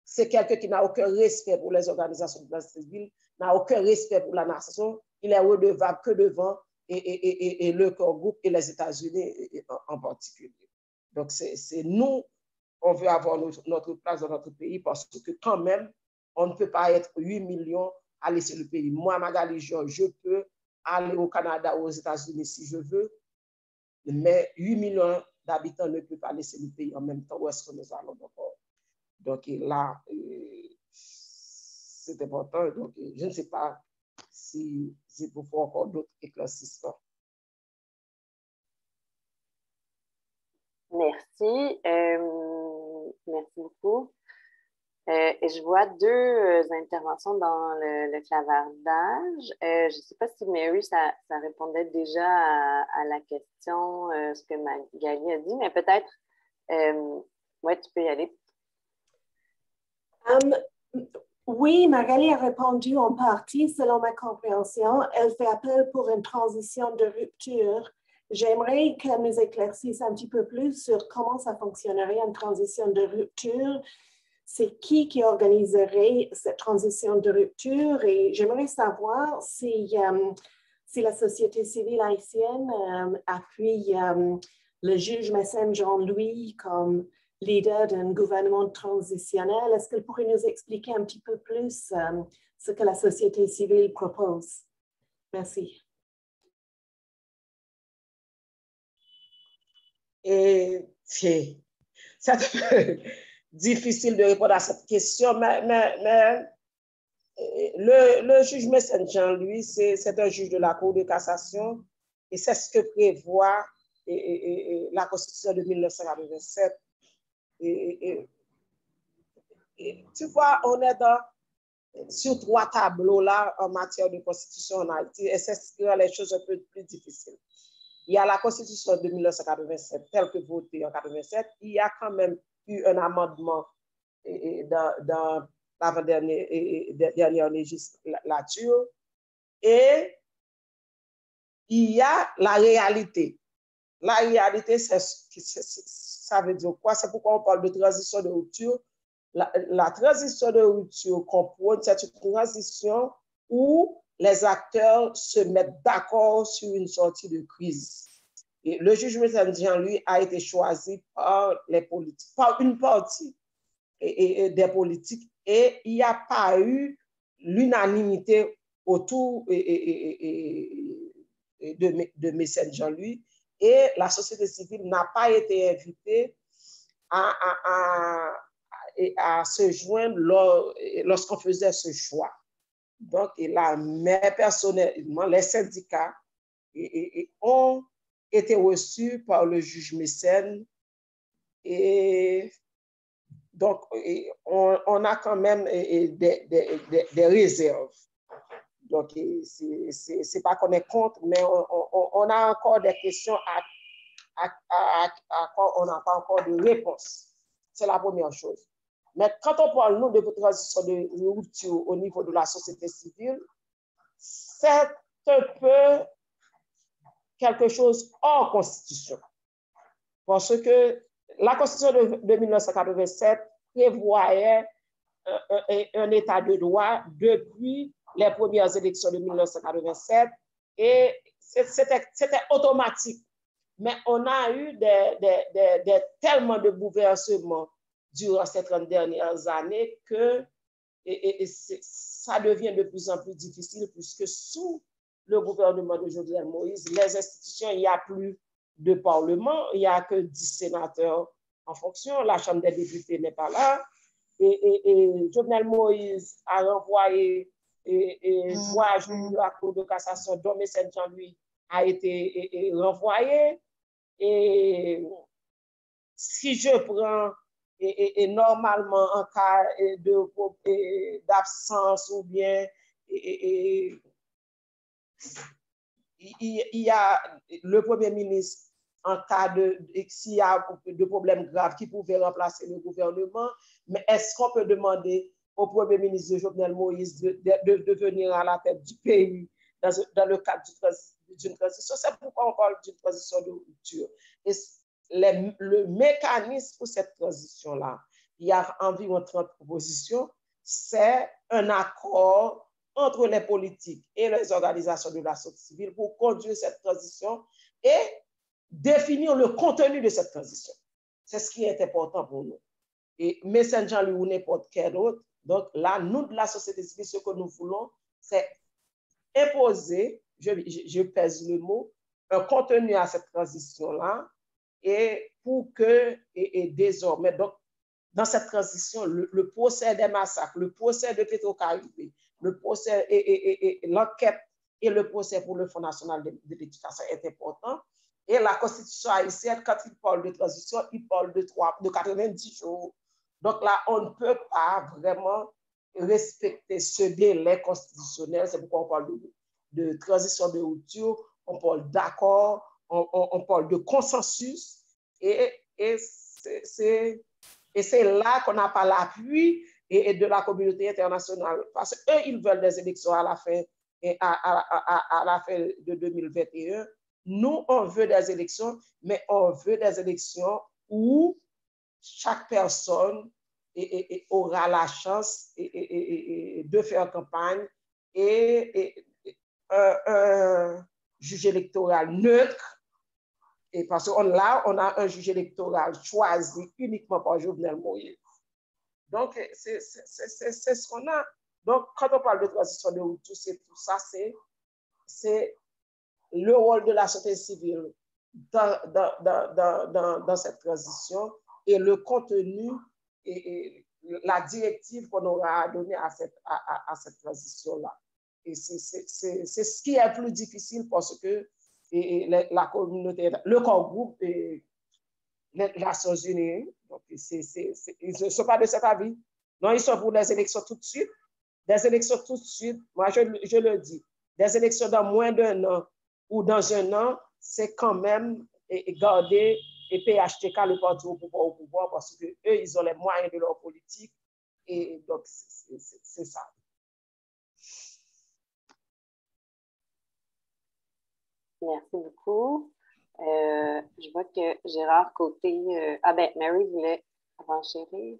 c'est quelqu'un qui n'a aucun respect pour les organisations de la société civile, n'a aucun respect pour la nation, il est redevable que devant et le groupe et les États-Unis en particulier. Donc, c'est nous, on veut avoir notre place dans notre pays parce que quand même, on ne peut pas être 8 millions à laisser le pays. Moi, Magali Georges, je peux aller au Canada ou aux États-Unis si je veux, mais 8 millions d'habitants ne peuvent pas laisser le pays en même temps. Où est-ce que nous allons encore? Donc là, c'est important. Donc, je ne sais pas si vous faut encore d'autres éclaircissements. Merci. Merci beaucoup. Et je vois 2 interventions dans le clavardage. Je ne sais pas si Mary, ça répondait déjà à la question, ce que Magali a dit, mais peut-être, ouais, tu peux y aller. Oui, Magali a répondu en partie, selon ma compréhension. Elle fait appel pour une transition de rupture. J'aimerais qu'elle nous éclaircisse un petit peu plus sur comment ça fonctionnerait une transition de rupture. C'est qui organiserait cette transition de rupture? Et j'aimerais savoir si la société civile haïtienne appuie le juge Mécène Jean-Louis comme leader d'un gouvernement transitionnel. Est-ce qu'elle pourrait nous expliquer un petit peu plus ce que la société civile propose? Merci. Et c'est difficile de répondre à cette question, mais le juge Mécène Jean-Louis, c'est un juge de la Cour de cassation et c'est ce que prévoit la Constitution de 1987. Et tu vois, on est sur 3 tableaux là en matière de constitution en Haïti et c'est ce qui rend les choses un peu plus difficiles. Il y a la Constitution de 1987 telle que votée en 1987. Il y a quand même eu un amendement dans l'avant-dernière législature. Et il y a la réalité. La réalité, ça veut dire quoi? C'est pourquoi on parle de transition de rupture. La transition de rupture comprend, c'est une transition où les acteurs se mettent d'accord sur une sortie de crise. Et le juge Mécène Jean-Louis a été choisi par les politiques, par une partie des politiques, et il n'y a pas eu l'unanimité autour de Mécène Jean-Louis, et la société civile n'a pas été invitée à se joindre lorsqu'on faisait ce choix. Donc, là, mais personnellement, les syndicats ont été reçus par le juge Mécène et donc on a quand même des réserves. Donc, c'est pas qu'on est contre, mais on a encore des questions à quoi on n'a pas encore de réponse. C'est la première chose. Mais quand on parle, nous, de transition de rupture au niveau de la société civile, c'est un peu quelque chose hors constitution. Parce que la constitution de 1987 prévoyait un état de droit depuis les premières élections de 1987 et c'était automatique. Mais on a eu tellement de bouleversements durant ces 30 dernières années que ça devient de plus en plus difficile puisque sous le gouvernement de Jovenel Moïse, les institutions, il n'y a plus de parlement, il n'y a que 10 sénateurs en fonction, la Chambre des députés n'est pas là, et Jovenel Moïse a renvoyé la Cour de cassation, dont Mécène Jean-Louis a été renvoyé, Et si je prends et normalement en cas d'absence ou bien il y a le Premier ministre en cas s'il y a de problèmes graves qui pouvaient remplacer le gouvernement, mais est-ce qu'on peut demander au Premier ministre Jovenel Moïse de venir à la tête du pays dans le cadre d'une transition? C'est pourquoi on parle d'une transition de rupture. Et le mécanisme pour cette transition-là, il y a environ 30 propositions, c'est un accord entre les politiques et les organisations de la société civile pour conduire cette transition et définir le contenu de cette transition. C'est ce qui est important pour nous. Et Messenger ou n'importe quel autre, donc là, nous, de la société civile, ce que nous voulons, c'est imposer, je pèse le mot, un contenu à cette transition-là, et pour que, et désormais, donc, dans cette transition, le procès des massacres, le procès de Petro-Caribé, le procès et l'enquête et le procès pour le Fonds national de l'éducation est important. Et la Constitution haïtienne, quand il parle de transition, il parle de 90 jours. Donc là, on ne peut pas vraiment respecter ce délai constitutionnel. C'est pourquoi on parle de transition de rupture, on parle d'accord, on parle de consensus. Et c'est là qu'on n'a pas l'appui de la communauté internationale. Parce qu'eux, ils veulent des élections à la fin de 2021. Nous, on veut des élections, mais on veut des élections où chaque personne aura la chance de faire campagne et un juge électoral neutre. Et parce que là, on a un juge électoral choisi uniquement par Jovenel Moïse. Donc, c'est ce qu'on a. Donc, quand on parle de transition de rupture, c'est tout ça, c'est le rôle de la société civile dans cette transition et le contenu et la directive qu'on aura donnée à cette transition-là. Et c'est ce qui est plus difficile parce que la communauté, le corps groupe et les Nations Unies, donc ils ne sont pas de cet avis. Non, ils sont pour les élections tout de suite. Des élections tout de suite, moi je le dis, des élections dans moins d'un an ou dans un an, c'est quand même garder et PHTK, le parti au pouvoir, parce qu'eux, ils ont les moyens de leur politique. Et donc, c'est ça. Merci beaucoup. Je vois que Gérard Côté... Mary voulait renchérir.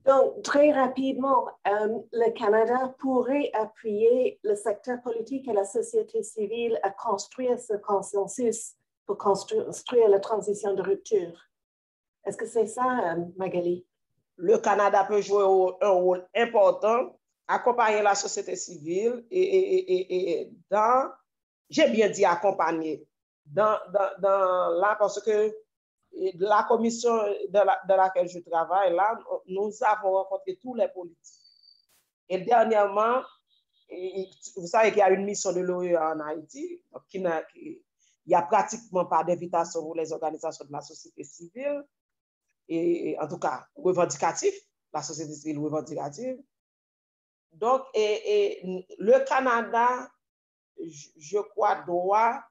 Donc, très rapidement, le Canada pourrait appuyer le secteur politique et la société civile à construire ce consensus pour construire la transition de rupture. Est-ce que c'est ça, Magali? Le Canada peut jouer un rôle important, accompagner la société civile et dans, j'ai bien dit accompagner, dans là, parce que la commission dans laquelle je travaille, là, nous avons rencontré tous les politiques. Et dernièrement, vous savez qu'il y a une mission de l'OEA en Haïti, donc il n'y a pratiquement pas d'invitation pour les organisations de la société civile, et en tout cas revendicatif, la société civile revendicative. Donc, le Canada, je crois, doit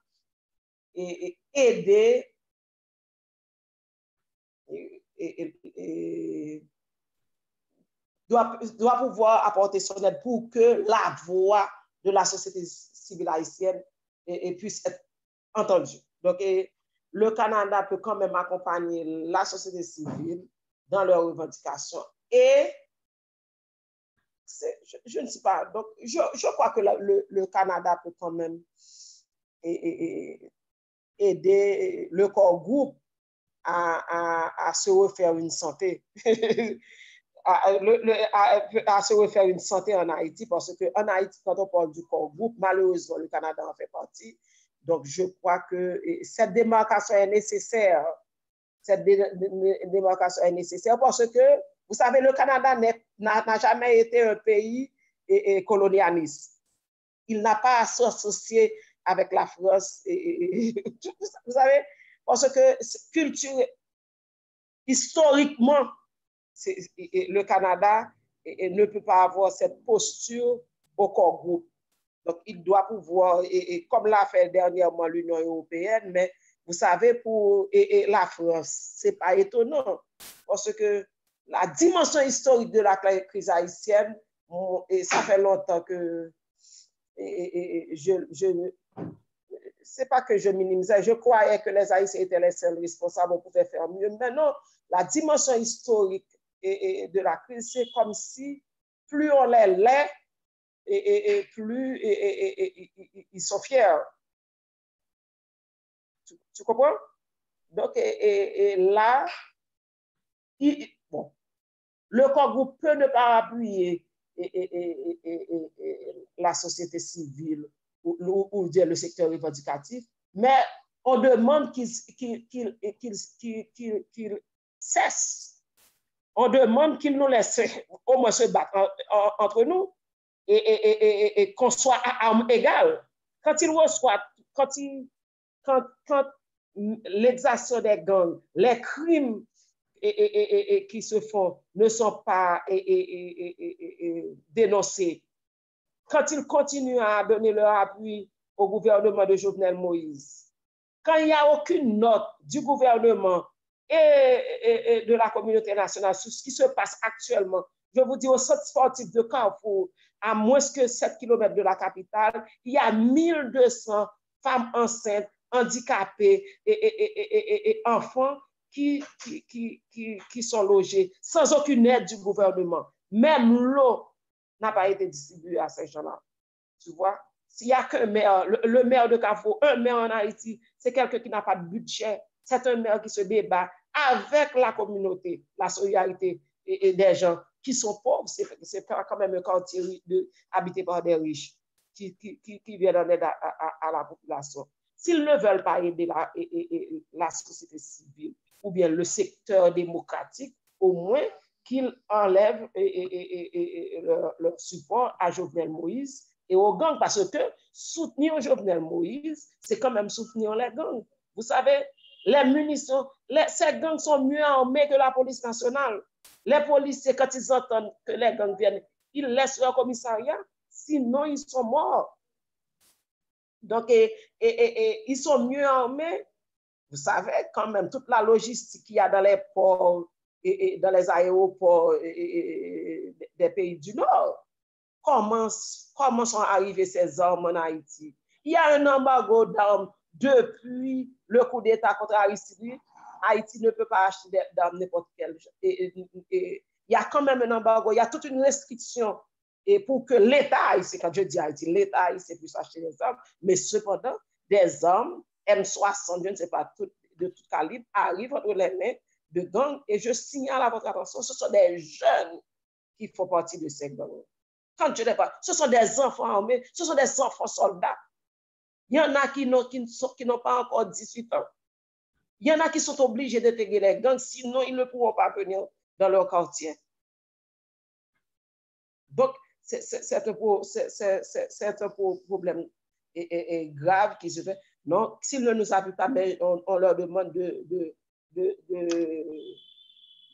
aider doit pouvoir apporter son aide pour que la voix de la société civile haïtienne puisse être entendue. Donc, le Canada peut quand même accompagner la société civile dans leurs revendications. Et je ne sais pas, donc je crois que le Canada peut quand même aider le corps groupe à se refaire une santé. à se refaire une santé en Haïti, parce qu'en Haïti, quand on parle du corps groupe, malheureusement, le Canada en fait partie. Donc, je crois que cette démarcation est nécessaire. Cette démarcation est nécessaire parce que, vous savez, le Canada n'a jamais été un pays colonialiste. Il n'a pas à s'associer avec la France. Vous savez, Parce que culture, historiquement, le Canada ne peut pas avoir cette posture au corps groupe. Donc, il doit pouvoir, comme l'a fait dernièrement l'Union européenne, mais vous savez, pour la France, ce n'est pas étonnant, parce que la dimension historique de la crise haïtienne, et ça fait longtemps que c'est pas que je minimisais, je croyais que les Haïtiens étaient les seuls responsables, on pouvait faire mieux. Mais non, la dimension historique de la crise, c'est comme si plus on les laisse, plus ils sont fiers. Tu comprends? Donc, là, bon, le corps groupe peut ne pas appuyer la société civile ou dire le secteur revendicatif, mais on demande qu'il cesse. On demande qu'il nous laisse au moins se battre entre nous et qu'on soit à armes égales. Quand il reçoit, quand l'exaction des gangs, les crimes qui se font ne sont pas dénoncés, quand ils continuent à donner leur appui au gouvernement de Jovenel Moïse, quand il n'y a aucune note du gouvernement et de la communauté nationale sur ce qui se passe actuellement, je vous dis au centre sportif de Carrefour, à moins que 7 km de la capitale, il y a 1200 femmes enceintes, handicapées et enfants qui sont logés sans aucune aide du gouvernement. Même l'eau n'a pas été distribuée à ces gens-là. Tu vois? S'il n'y a qu'un maire, le maire de Carrefour, un maire en Haïti, c'est quelqu'un qui n'a pas de budget. C'est un maire qui se débat avec la communauté, la solidarité et des gens qui sont pauvres. C'est quand même un quartier habité par des riches qui viennent en aide à la population. S'ils ne veulent pas aider la société civile ou bien le secteur démocratique, au moins qu'ils enlèvent leur support à Jovenel Moïse et aux gangs, parce que soutenir Jovenel Moïse, c'est quand même soutenir les gangs. Vous savez, les munitions, ces gangs sont mieux armés que la police nationale. Les policiers, quand ils entendent que les gangs viennent, ils laissent leur commissariat, sinon ils sont morts. Donc, ils sont mieux armés. Vous savez, quand même, toute la logistique qu'il y a dans les ports et dans les aéroports des pays du Nord. Comment sont arrivées ces armes en Haïti? Il y a un embargo d'armes depuis le coup d'État contre Aristide. Haïti ne peut pas acheter d'armes n'importe quelle. Il y a quand même un embargo, il y a toute une restriction pour que l'État haïtien, quand je dis Haïti, l'État haïtien puisse acheter des armes, mais cependant, des armes M60, je ne sais pas, de tout calibre, arrivent entre les mains de gangs. Et je signale à votre attention, ce sont des jeunes qui font partie de ces gangs. Quand je ne sais pas, ce sont des enfants armés, ce sont des enfants soldats. Il y en a qui n'ont pas encore 18 ans. Il y en a qui sont obligés d'intégrer les gangs, sinon ils ne pourront pas venir dans leur quartier. Donc, c'est un problème grave qui se fait. Non, s'ils ne nous appuient pas, mais on leur demande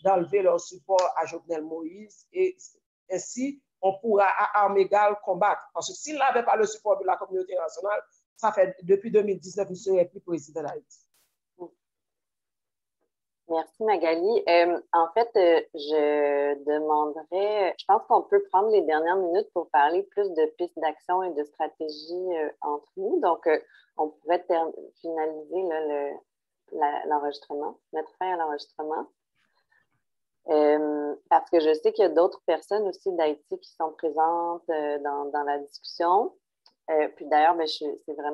d'enlever leur support à Jovenel Moïse et ainsi on pourra à armes égales combattre. Parce que s'il n'avait pas le support de la communauté nationale, ça fait depuis 2019, il ne serait plus président d'Haïti. Merci Magali. En fait, je demanderais, je pense qu'on peut prendre les dernières minutes pour parler plus de pistes d'action et de stratégies entre nous. Donc, on pourrait finaliser l'enregistrement, mettre fin à l'enregistrement. Parce que je sais qu'il y a d'autres personnes aussi d'Haïti qui sont présentes dans la discussion. Puis d'ailleurs, c'est vraiment